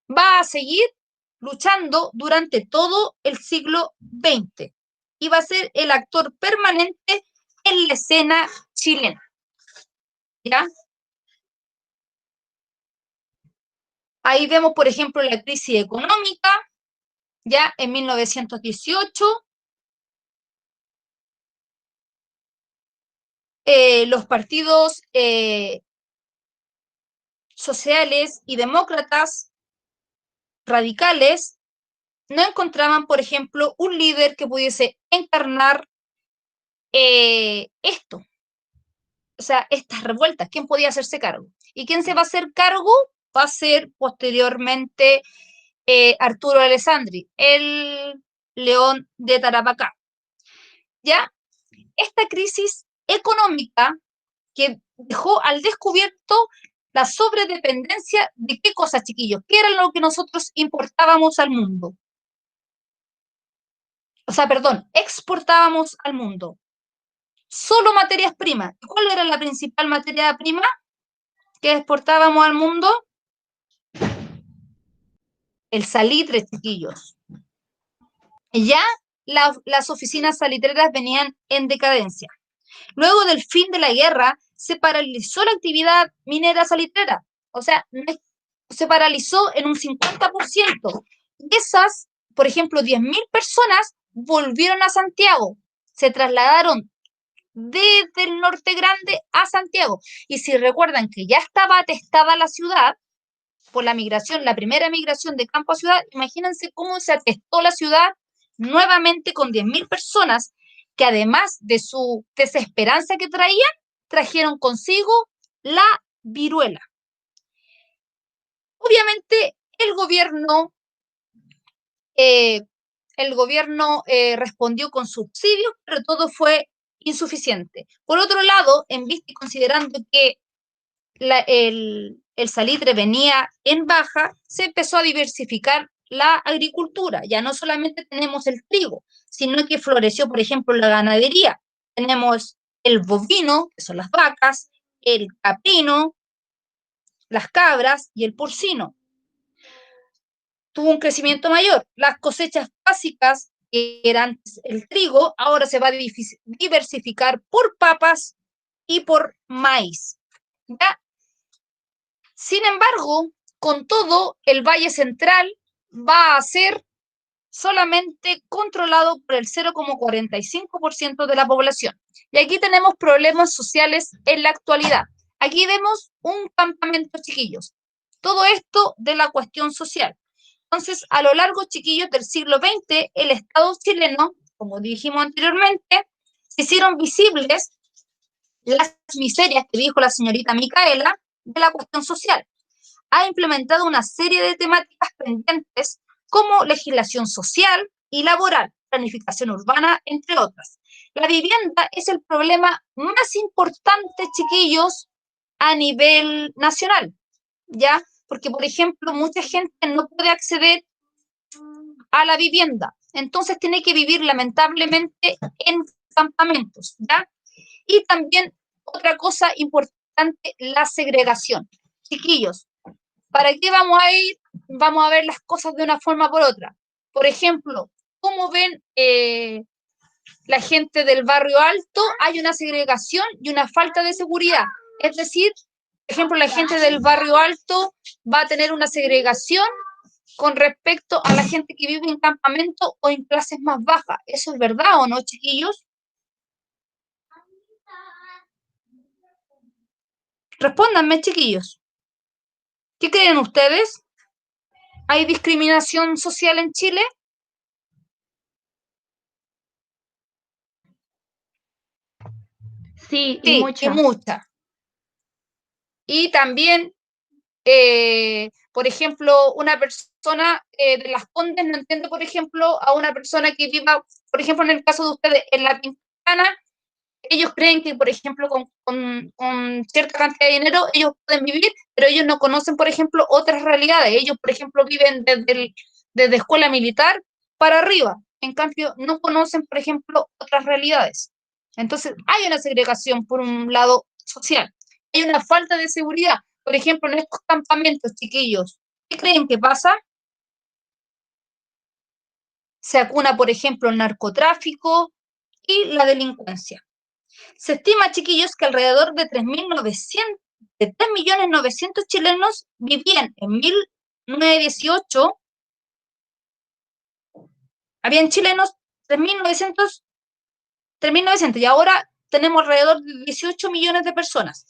va a seguir luchando durante todo el siglo XX y va a ser el actor permanente en la escena chilena. ¿Ya? Ahí vemos, por ejemplo, la crisis económica, ya en 1918, los partidos sociales y demócratas radicales no encontraban, por ejemplo, un líder que pudiese encarnar esto, o sea, estas revueltas. ¿Quién podía hacerse cargo? ¿Y quién se va a hacer cargo? Va a ser posteriormente Arturo Alessandri, el león de Tarapacá. ¿Ya? Esta crisis económica que dejó al descubierto la sobredependencia de qué cosas, chiquillos, qué era lo que nosotros importábamos al mundo. O sea, perdón, exportábamos al mundo. Solo materias primas. ¿Cuál era la principal materia prima que exportábamos al mundo? El salitre, chiquillos. Ya las oficinas salitreras venían en decadencia. Luego del fin de la guerra, se paralizó la actividad minera salitrera. O sea, se paralizó en un 50%. Y esas, por ejemplo, 10.000 personas volvieron a Santiago. Se trasladaron desde el Norte Grande a Santiago. Y si recuerdan que ya estaba atestada la ciudad por la migración, la primera migración de campo a ciudad, imagínense cómo se atestó la ciudad nuevamente con 10.000 personas que además de su desesperanza que traían, trajeron consigo la viruela. Obviamente el gobierno respondió con subsidios, pero todo fue insuficiente. Por otro lado, en vista y considerando que el salitre venía en baja, se empezó a diversificar la agricultura. Ya no solamente tenemos el trigo, sino que floreció, por ejemplo, la ganadería. Tenemos el bovino, que son las vacas, el caprino, las cabras y el porcino. Tuvo un crecimiento mayor. Las cosechas básicas, que eran el trigo, ahora se va a diversificar por papas y por maíz. ¿Ya? Sin embargo, con todo, el Valle Central va a ser solamente controlado por el 0,45% de la población. Y aquí tenemos problemas sociales en la actualidad. Aquí vemos un campamento, chiquillos. Todo esto de la cuestión social. Entonces, a lo largo, chiquillos, del siglo XX, el Estado chileno, como dijimos anteriormente, se hicieron visibles las miserias que dijo la señorita Micaela de la cuestión social. Ha implementado una serie de temáticas pendientes como legislación social y laboral, planificación urbana, entre otras. La vivienda es el problema más importante, chiquillos, a nivel nacional, ¿ya? Porque, por ejemplo, mucha gente no puede acceder a la vivienda, entonces tiene que vivir lamentablemente en campamentos, ¿ya? Y también otra cosa importante, la segregación. Chiquillos, ¿para qué vamos a ir? Vamos a ver las cosas de una forma por otra. Por ejemplo, ¿cómo ven la gente del barrio alto? Hay una segregación y una falta de seguridad. Es decir, por ejemplo, la gente del barrio alto va a tener una segregación con respecto a la gente que vive en campamento o en clases más bajas. ¿Eso es verdad o no, chiquillos? Respóndanme, chiquillos. ¿Qué creen ustedes? ¿Hay discriminación social en Chile? Sí, y Sí, y mucha. mucha. Y también, por ejemplo, una persona de Las Condes no entiende, por ejemplo, a una persona que viva, por ejemplo, en el caso de ustedes, en La Pintana, ellos creen que, por ejemplo, con cierta cantidad de dinero ellos pueden vivir, pero ellos no conocen, por ejemplo, otras realidades. Ellos, por ejemplo, viven desde escuela militar para arriba. En cambio, no conocen, por ejemplo, otras realidades. Entonces, hay una segregación, por un lado, social. Hay una falta de seguridad. Por ejemplo, en estos campamentos, chiquillos, ¿qué creen que pasa? Se acuna, por ejemplo, el narcotráfico y la delincuencia. Se estima, chiquillos, que alrededor de 3.900.000 chilenos vivían en 1918. Habían chilenos 3.900 y ahora tenemos alrededor de 18 millones de personas.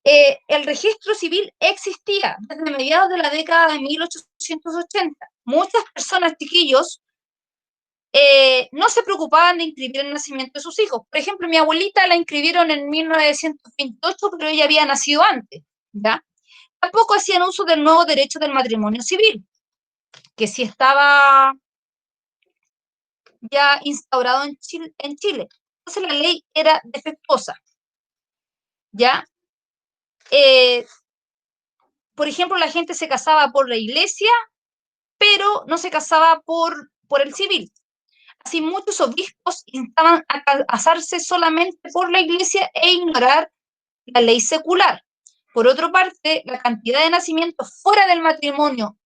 El registro civil existía desde mediados de la década de 1880. Muchas personas, chiquillos, no se preocupaban de inscribir el nacimiento de sus hijos. Por ejemplo, mi abuelita la inscribieron en 1928, pero ella había nacido antes, ¿ya? Tampoco hacían uso del nuevo derecho del matrimonio civil, que sí estaba ya instaurado en Chile. Entonces la ley era defectuosa, ¿ya? Por ejemplo, la gente se casaba por la iglesia, pero no se casaba por el civil. Así, muchos obispos instaban a casarse solamente por la iglesia e ignorar la ley secular. Por otra parte, la cantidad de nacimientos fuera del matrimonio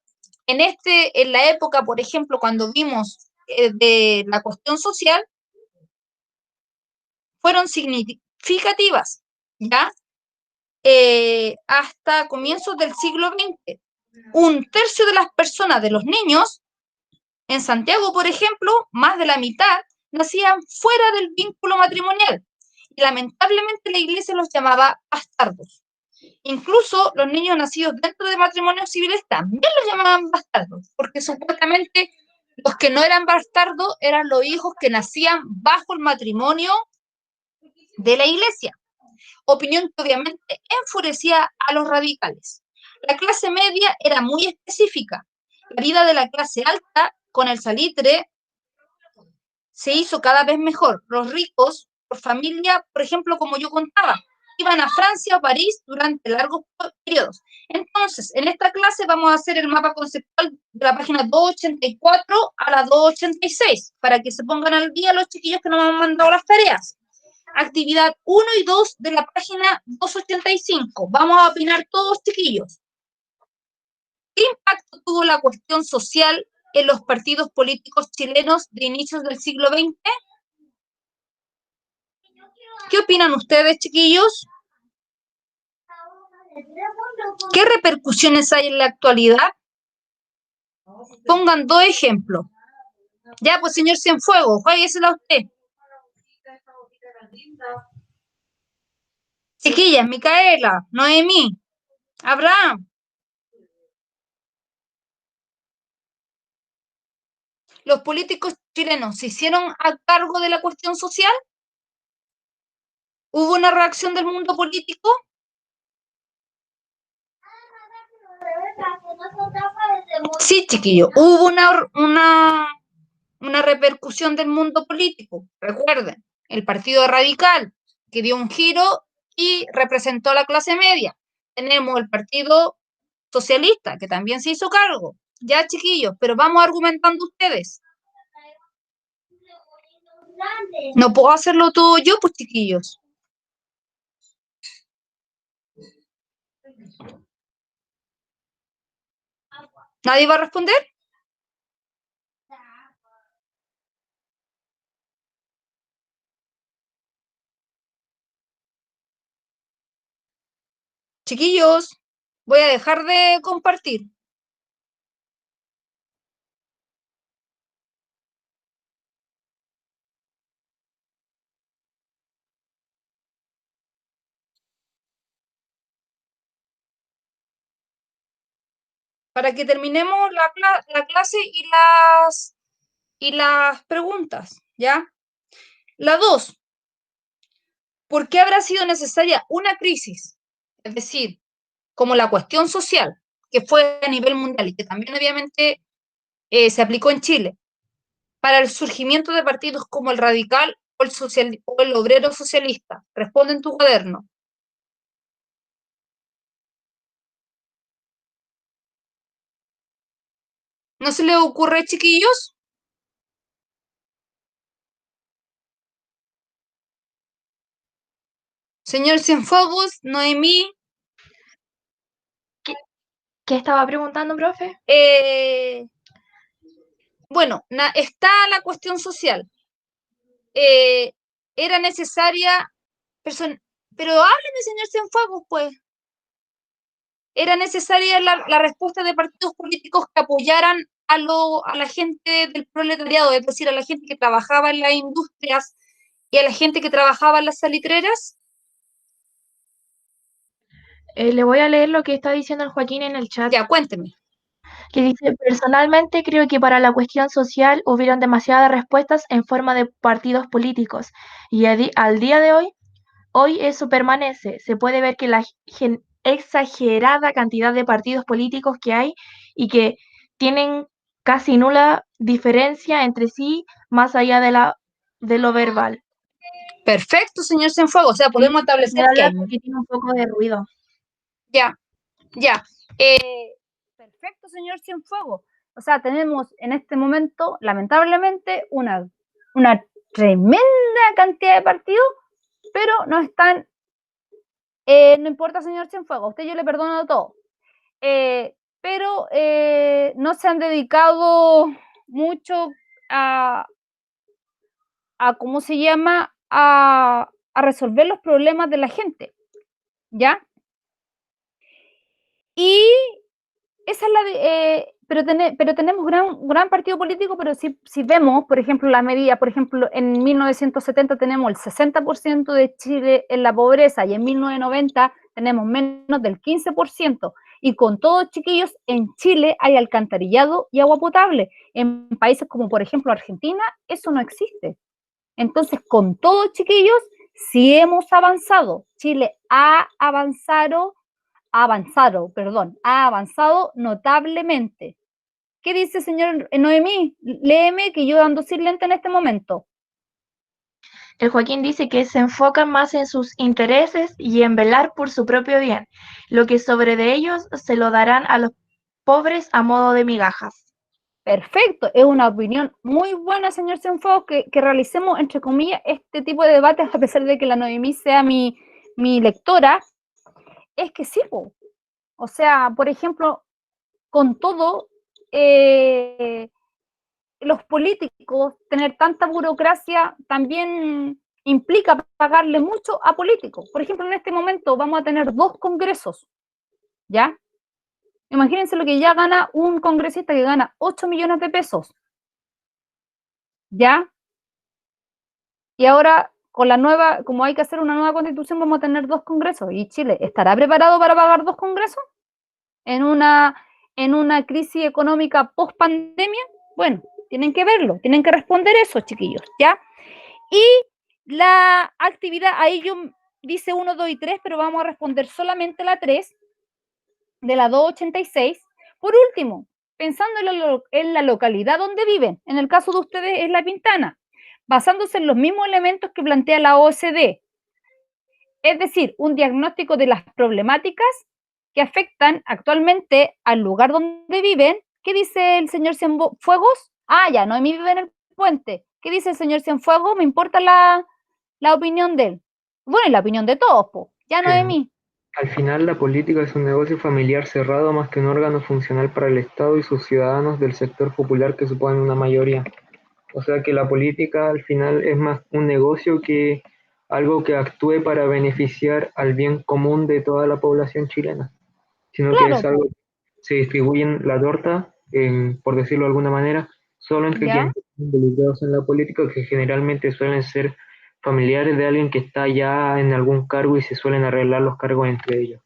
en la época, por ejemplo, cuando vimos de la cuestión social, fueron significativas, ¿ya? Hasta comienzos del siglo XX. Un tercio de las personas, de los niños, en Santiago, por ejemplo, más de la mitad nacían fuera del vínculo matrimonial. Y lamentablemente la iglesia los llamaba bastardos. Incluso los niños nacidos dentro de matrimonios civiles también los llamaban bastardos, porque supuestamente los que no eran bastardos eran los hijos que nacían bajo el matrimonio de la iglesia. Opinión que obviamente enfurecía a los radicales. La clase media era muy específica. La vida de la clase alta, con el salitre, se hizo cada vez mejor. Los ricos, por familia, por ejemplo, como yo contaba, iban a Francia o París durante largos periodos. Entonces, en esta clase vamos a hacer el mapa conceptual de la página 284 a la 286, para que se pongan al día los chiquillos que nos han mandado las tareas. Actividad 1 y 2 de la página 285. Vamos a opinar todos, chiquillos. ¿Qué impacto tuvo la cuestión social en los partidos políticos chilenos de inicios del siglo XX? ¿Qué opinan ustedes, chiquillos? ¿Qué repercusiones hay en la actualidad? Pongan 2 ejemplos. Ya, pues, señor Cienfuegos, jueguesela usted. Chiquillas, Micaela, Noemí, Abraham. ¿Los políticos chilenos se hicieron a cargo de la cuestión social? ¿Hubo una reacción del mundo político? Sí, chiquillo, hubo una repercusión del mundo político. Recuerden, el Partido Radical, que dio un giro y representó a la clase media. Tenemos el Partido Socialista, que también se hizo cargo. Ya, chiquillos, pero vamos argumentando ustedes. No puedo hacerlo todo yo, pues, chiquillos. ¿Nadie va a responder? Chiquillos, voy a dejar de compartir. Para que terminemos la clase y las preguntas, ¿ya? La 2. ¿Por qué habrá sido necesaria una crisis? Es decir, como la cuestión social, que fue a nivel mundial y que también obviamente se aplicó en Chile, para el surgimiento de partidos como el radical o el obrero socialista. Responde en tu cuaderno. ¿No se les ocurre, chiquillos? Señor Cienfuegos, Noemí. ¿Qué estaba preguntando, profe? Bueno, está la cuestión social. Era necesaria, pero hábleme, señor Cienfuegos, pues. Era necesaria la respuesta de partidos políticos que apoyaran a la gente del proletariado, es decir, a la gente que trabajaba en las industrias y a la gente que trabajaba en las salitreras. Le voy a leer lo que está diciendo el Joaquín en el chat. Ya, cuénteme. Que dice, personalmente creo que para la cuestión social hubieron demasiadas respuestas en forma de partidos políticos y al día de hoy eso permanece. Se puede ver que la exagerada cantidad de partidos políticos que hay y que tienen casi nula diferencia entre sí más allá de lo verbal. Perfecto, señor Cienfuegos. O sea, podemos establecer que hay... que tiene un poco de ruido. Ya. Perfecto, señor Cienfuegos. O sea, tenemos en este momento, lamentablemente, una tremenda cantidad de partidos, pero no están, no importa, señor Cienfuegos, a usted yo le perdono todo, pero no se han dedicado mucho a ¿cómo se llama? A resolver los problemas de la gente, ¿ya? Y esa es pero tenemos gran partido político, pero si vemos, por ejemplo, la medida, por ejemplo, en 1970 tenemos el 60% de Chile en la pobreza y en 1990 tenemos menos del 15%. Y con todos, chiquillos, en Chile hay alcantarillado y agua potable. En países como, por ejemplo, Argentina, eso no existe. Entonces, con todos, chiquillos, sí hemos avanzado. Chile ha avanzado notablemente. ¿Qué dice, señor Noemí? Léeme, que yo ando sin lente en este momento. El Joaquín dice que se enfocan más en sus intereses y en velar por su propio bien. Lo que sobre de ellos se lo darán a los pobres a modo de migajas. Perfecto, es una opinión muy buena, señor Cienfuegos, que realicemos, entre comillas, este tipo de debates, a pesar de que la Noemí sea mi lectora. Es que sí, o sea, por ejemplo, con todo, los políticos, tener tanta burocracia también implica pagarle mucho a políticos. Por ejemplo, en este momento vamos a tener 2 congresos, ¿ya? Imagínense lo que ya gana un congresista que gana 8 millones de pesos, ¿ya? Y ahora, con la nueva, como hay que hacer una nueva constitución, vamos a tener 2 congresos. ¿Y Chile estará preparado para pagar 2 congresos? En una crisis económica post pandemia. Bueno, tienen que verlo, tienen que responder eso, chiquillos, ¿ya? Y la actividad, ahí yo dice 1, 2 y 3, pero vamos a responder solamente la 3 de la 286. Por último, pensando en la localidad donde viven, en el caso de ustedes es La Pintana, basándose en los mismos elementos que plantea la OCDE, Es decir, un diagnóstico de las problemáticas que afectan actualmente al lugar donde viven. ¿Qué dice el señor Cienfuegos? Ah, ya, Noemí vive en el puente. ¿Qué dice el señor Cienfuegos? Me importa la opinión de él. Bueno, y la opinión de todos, po. Ya Noemí. Al final, la política es un negocio familiar cerrado más que un órgano funcional para el Estado y sus ciudadanos del sector popular que suponen una mayoría. O sea que la política al final es más un negocio que algo que actúe para beneficiar al bien común de toda la población chilena, sino que Claro, es algo que se distribuyen la torta, por decirlo de alguna manera, solo entre ¿ya? quienes están involucrados en la política, que generalmente suelen ser familiares de alguien que está ya en algún cargo y se suelen arreglar los cargos entre ellos.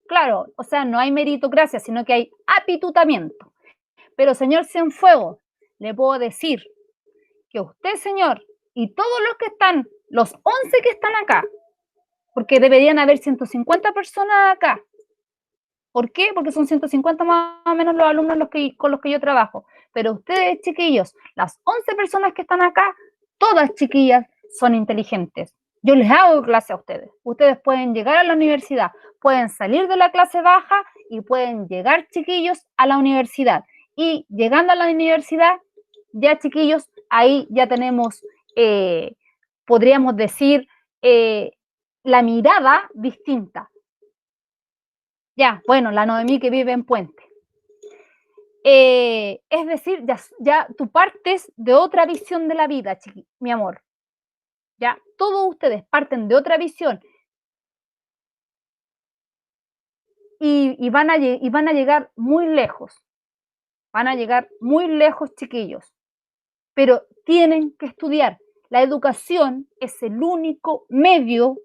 Claro, o sea, no hay meritocracia, sino que hay apitutamiento. Pero, señor Cienfuegos, le puedo decir que usted, señor, y todos los que están, los 11 que están acá, porque deberían haber 150 personas acá. ¿Por qué? Porque son 150 más o menos los alumnos con los que yo trabajo. Pero ustedes, chiquillos, las 11 personas que están acá, todas chiquillas, son inteligentes. Yo les hago clase a ustedes. Ustedes pueden llegar a la universidad, pueden salir de la clase baja y pueden llegar, chiquillos, a la universidad. Y llegando a la universidad, ya, chiquillos, ahí ya tenemos, podríamos decir, la mirada distinta. Ya, bueno, la Noemí que vive en Puente. Es decir, ya tú partes de otra visión de la vida, mi amor. Ya, todos ustedes parten de otra visión y van a llegar muy lejos. Van a llegar muy lejos, chiquillos. Pero tienen que estudiar. La educación es el único medio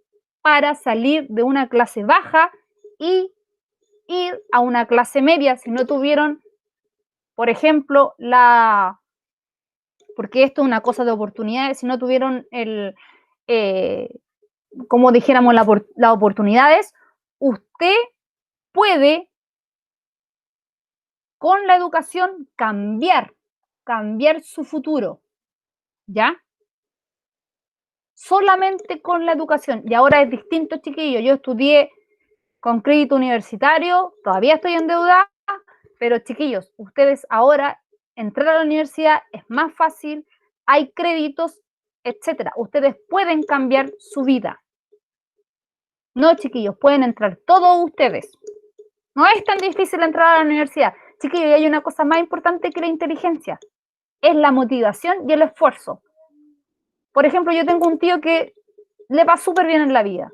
para salir de una clase baja y ir a una clase media si no tuvieron, por ejemplo, porque esto es una cosa de oportunidades, si no tuvieron como dijéramos, las oportunidades, usted puede con la educación cambiar su futuro, ¿ya? Solamente con la educación. Y ahora es distinto, chiquillo. Yo estudié con crédito universitario, todavía estoy endeudada, pero chiquillos, ustedes ahora entrar a la universidad es más fácil, hay créditos, etcétera. Ustedes pueden cambiar su vida. No, chiquillos, pueden entrar todos ustedes. No es tan difícil entrar a la universidad. Chiquillos, y hay una cosa más importante que la inteligencia, es la motivación y el esfuerzo. Por ejemplo, yo tengo un tío que le va súper bien en la vida.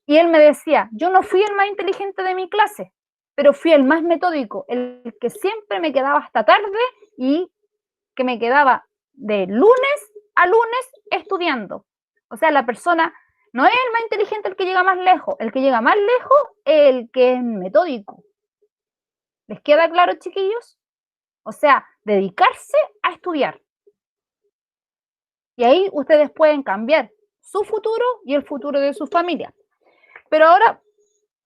Y él me decía, yo no fui el más inteligente de mi clase, pero fui el más metódico, el que siempre me quedaba hasta tarde y que me quedaba de lunes a lunes estudiando. O sea, la persona no es el más inteligente el que llega más lejos, el que llega más lejos es el que es metódico. ¿Les queda claro, chiquillos? O sea, dedicarse a estudiar. Y ahí ustedes pueden cambiar su futuro y el futuro de su familia. Pero ahora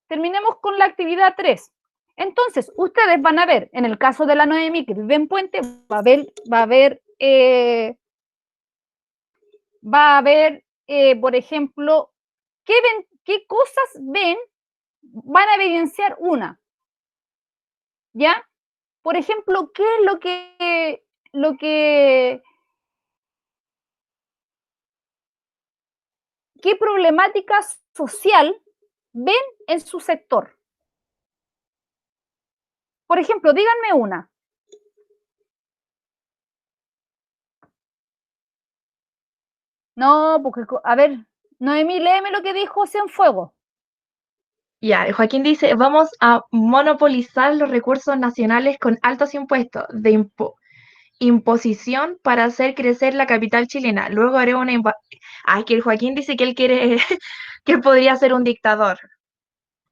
terminemos con la actividad 3. Entonces, ustedes van a ver, en el caso de la Noemí que vive en Puente, va a haber, por ejemplo, qué cosas ven, van a evidenciar una, ¿ya? Por ejemplo, ¿qué es qué problemática social ven en su sector? Por ejemplo, díganme una. No, porque, a ver, Noemí, léeme lo que dijo Cienfuegos. Ya, Joaquín dice, vamos a monopolizar los recursos nacionales con altos impuestos de imposición para hacer crecer la capital chilena. Luego haré una... Ay, que el Joaquín dice que él quiere, que él podría ser un dictador.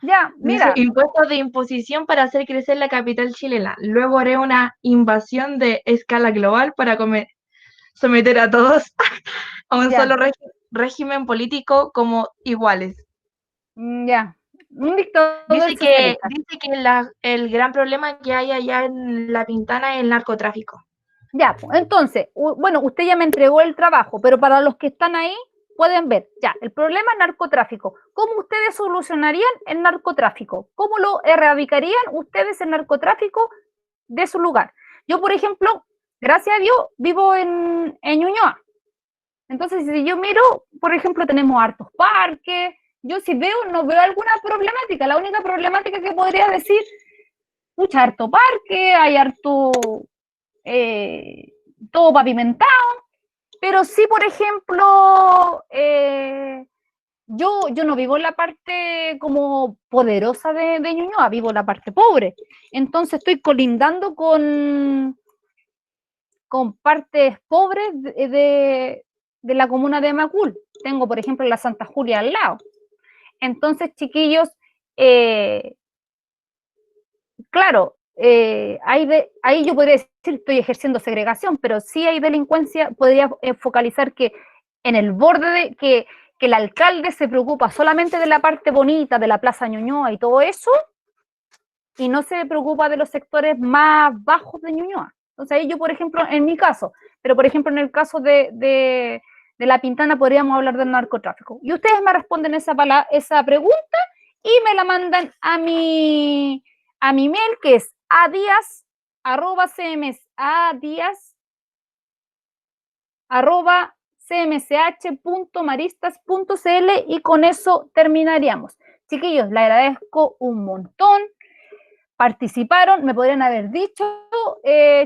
Ya, mira. Dice, impuestos de imposición para hacer crecer la capital chilena. Luego haré una invasión de escala global para someter a todos a un solo régimen político como iguales. Ya. Un dictador dice que el gran problema que hay allá en La Pintana es el narcotráfico. Ya, entonces, bueno, usted ya me entregó el trabajo, pero para los que están ahí, pueden ver, ya, el problema es narcotráfico. ¿Cómo ustedes solucionarían el narcotráfico? ¿Cómo lo erradicarían ustedes el narcotráfico de su lugar? Yo, por ejemplo, gracias a Dios, vivo en Ñuñoa. Entonces, si yo miro, por ejemplo, tenemos hartos parques. Yo si veo, no veo alguna problemática. La única problemática que podría decir, pucha, harto parque, hay harto, todo pavimentado. Pero sí, por ejemplo, yo no vivo en la parte como poderosa de Ñuñoa, vivo en la parte pobre. Entonces estoy colindando con partes pobres de la comuna de Macul. Tengo, por ejemplo, la Santa Julia al lado. Entonces, chiquillos, claro, ahí yo podría decir que estoy ejerciendo segregación, pero sí hay delincuencia, podría focalizar que en el borde de que el alcalde se preocupa solamente de la parte bonita, de la Plaza Ñuñoa y todo eso, y no se preocupa de los sectores más bajos de Ñuñoa. Entonces ahí yo, por ejemplo, en mi caso, pero por ejemplo en el caso de La Pintana podríamos hablar del narcotráfico. Y ustedes me responden esa pregunta y me la mandan a mi mail, que es adias@cmsh.maristas.cl, y con eso terminaríamos. Chiquillos, les agradezco un montón. Participaron, me podrían haber dicho,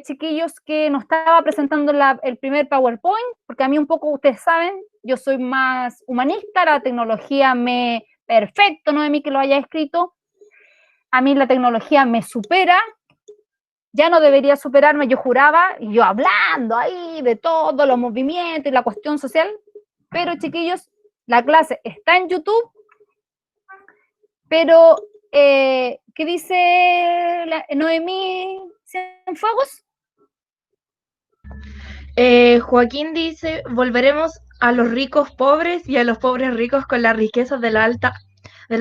chiquillos, que no estaba presentando el primer PowerPoint, porque a mí un poco, ustedes saben, yo soy más humanista, la tecnología perfecto, no de mí que lo haya escrito, a mí la tecnología me supera, ya no debería superarme, yo juraba, y yo hablando ahí de todos los movimientos y la cuestión social, pero chiquillos, la clase está en YouTube, pero ¿qué dice Noemí Cienfuegos? Joaquín dice, volveremos a los ricos pobres y a los pobres ricos con la riqueza de la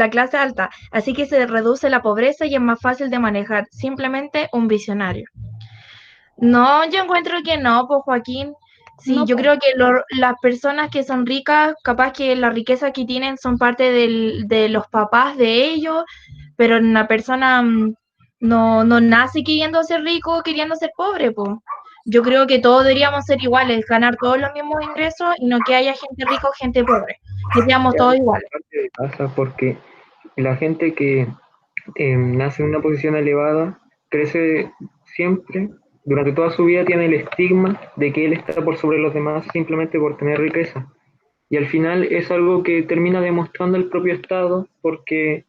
clase alta, así que se reduce la pobreza y es más fácil de manejar, simplemente un visionario. No, yo encuentro que no, pues Joaquín. Sí, No, yo pues. creo que las personas que son ricas, capaz que la riqueza que tienen son parte de los papás de ellos, pero una persona no nace queriendo ser rico, queriendo ser pobre, pues. Yo creo que todos deberíamos ser iguales, ganar todos los mismos ingresos y no que haya gente rica o gente pobre, que seamos todos iguales. Pasa porque la gente que nace en una posición elevada crece siempre, durante toda su vida tiene el estigma de que él está por sobre los demás simplemente por tener riqueza. Y al final es algo que termina demostrando el propio Estado, porque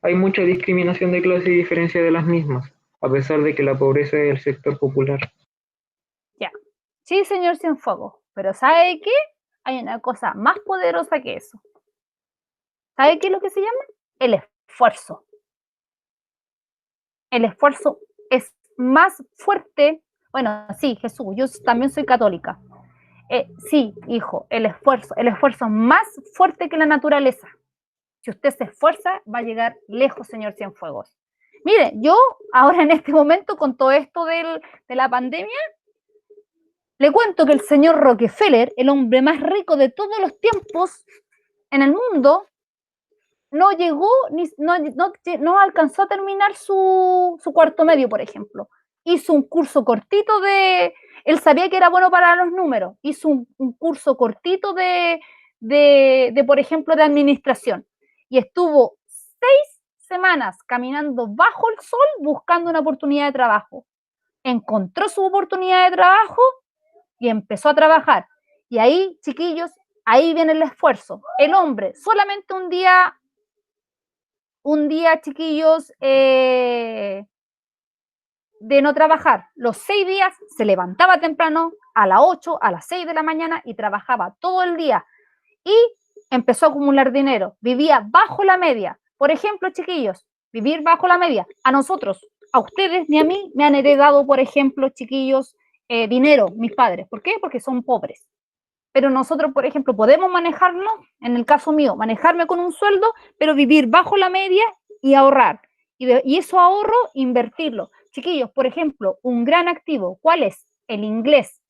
hay mucha discriminación de clase y diferencia de las mismas, a pesar de que la pobreza es el sector popular. Ya. Sí, señor Cienfuegos, pero ¿sabe qué? Hay una cosa más poderosa que eso. ¿Sabe qué es lo que se llama? El esfuerzo. El esfuerzo es más fuerte. Bueno, sí, Jesús, yo también soy católica. Sí, hijo, el esfuerzo es más fuerte que la naturaleza. Si usted se esfuerza, va a llegar lejos, señor Cienfuegos. Mire, yo ahora en este momento, con todo esto de la pandemia, le cuento que el señor Rockefeller, el hombre más rico de todos los tiempos en el mundo, no llegó, no alcanzó a terminar su cuarto medio, por ejemplo. Hizo un curso cortito él sabía que era bueno para los números, hizo un curso cortito por ejemplo, de administración. Y estuvo 6 semanas caminando bajo el sol buscando una oportunidad de trabajo. Encontró su oportunidad de trabajo y empezó a trabajar. Y ahí, chiquillos, ahí viene el esfuerzo. El hombre, solamente un día, chiquillos, de no trabajar. Los 6 días se levantaba temprano, a las 8, a las 6 de la mañana, y trabajaba todo el día. Y empezó a acumular dinero. Vivía bajo la media. Por ejemplo, chiquillos, vivir bajo la media. A nosotros, a ustedes ni a mí, me han heredado, por ejemplo, chiquillos, dinero, mis padres. ¿Por qué? Porque son pobres. Pero nosotros, por ejemplo, podemos manejarnos, en el caso mío, manejarme con un sueldo, pero vivir bajo la media y ahorrar. Y eso ahorro, invertirlo. Chiquillos, por ejemplo, un gran activo, ¿cuál es? El inglés.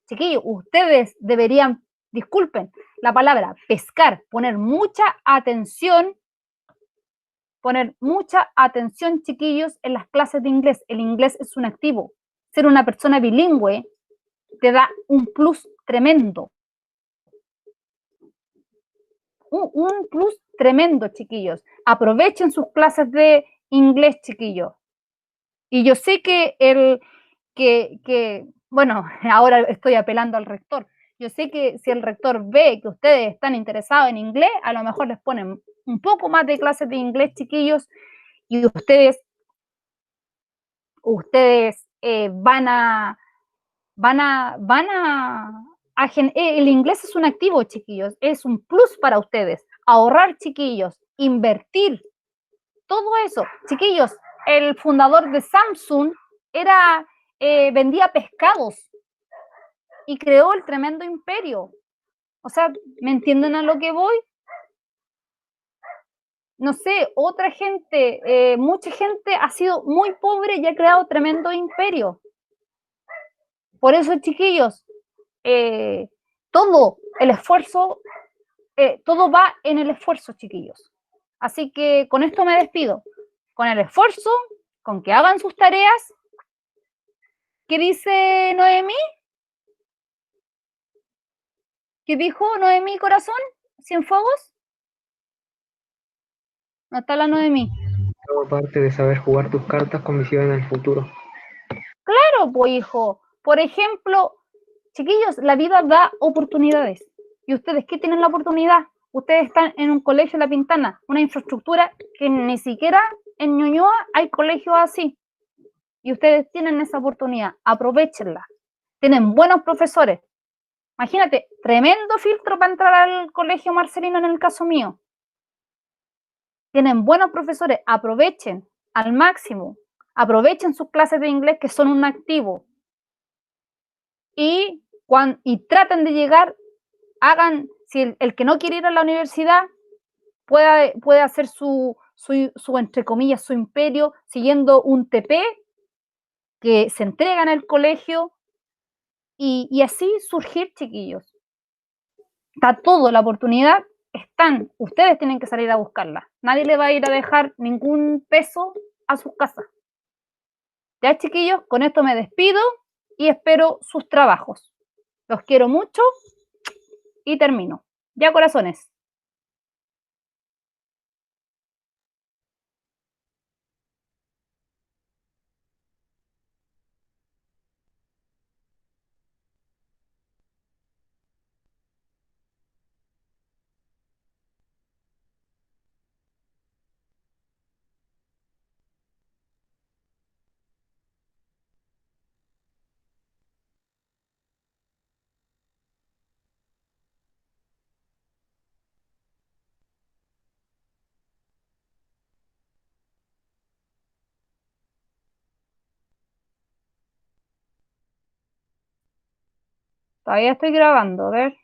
Chiquillos, ustedes deberían disculpen, la palabra pescar, poner mucha atención, chiquillos, en las clases de inglés. El inglés es un activo. Ser una persona bilingüe te da un plus tremendo. Un plus tremendo, chiquillos. Aprovechen sus clases de inglés, chiquillos. Y yo sé bueno, ahora estoy apelando al rector. Yo sé que si el rector ve que ustedes están interesados en inglés, a lo mejor les ponen un poco más de clases de inglés, chiquillos, y ustedes el inglés es un activo, chiquillos, es un plus para ustedes. Ahorrar, chiquillos, invertir, todo eso. Chiquillos, el fundador de Samsung vendía pescados y creó el tremendo imperio. O sea, ¿me entienden a lo que voy? No sé, otra gente, mucha gente ha sido muy pobre y ha creado tremendo imperio. Por eso, chiquillos, todo el esfuerzo, todo va en el esfuerzo, chiquillos. Así que con esto me despido. Con el esfuerzo, con que hagan sus tareas. ¿Qué dice Noemí? ¿Qué dijo Noemí, corazón? ¿Cienfuegos? ¿No está la Noemí? Todo parte de saber jugar tus cartas con visión en el futuro. Claro, pues hijo. Por ejemplo, chiquillos, la vida da oportunidades. ¿Y ustedes qué tienen la oportunidad? Ustedes están en un colegio en La Pintana, una infraestructura que ni siquiera en Ñuñoa hay colegios así. Y ustedes tienen esa oportunidad, aprovechenla. Tienen buenos profesores. Imagínate, tremendo filtro para entrar al colegio Marcelino en el caso mío. Tienen buenos profesores, aprovechen al máximo. Aprovechen sus clases de inglés que son un activo. Y traten de llegar, si el que no quiere ir a la universidad puede hacer su, entre comillas, su imperio siguiendo un TP que se entrega en el colegio y así surgir, chiquillos. Está todo, la oportunidad están, ustedes tienen que salir a buscarla. Nadie le va a ir a dejar ningún peso a sus casas. Ya, chiquillos, con esto me despido y espero sus trabajos. Los quiero mucho y termino. Ya, corazones. Todavía estoy grabando, a ver.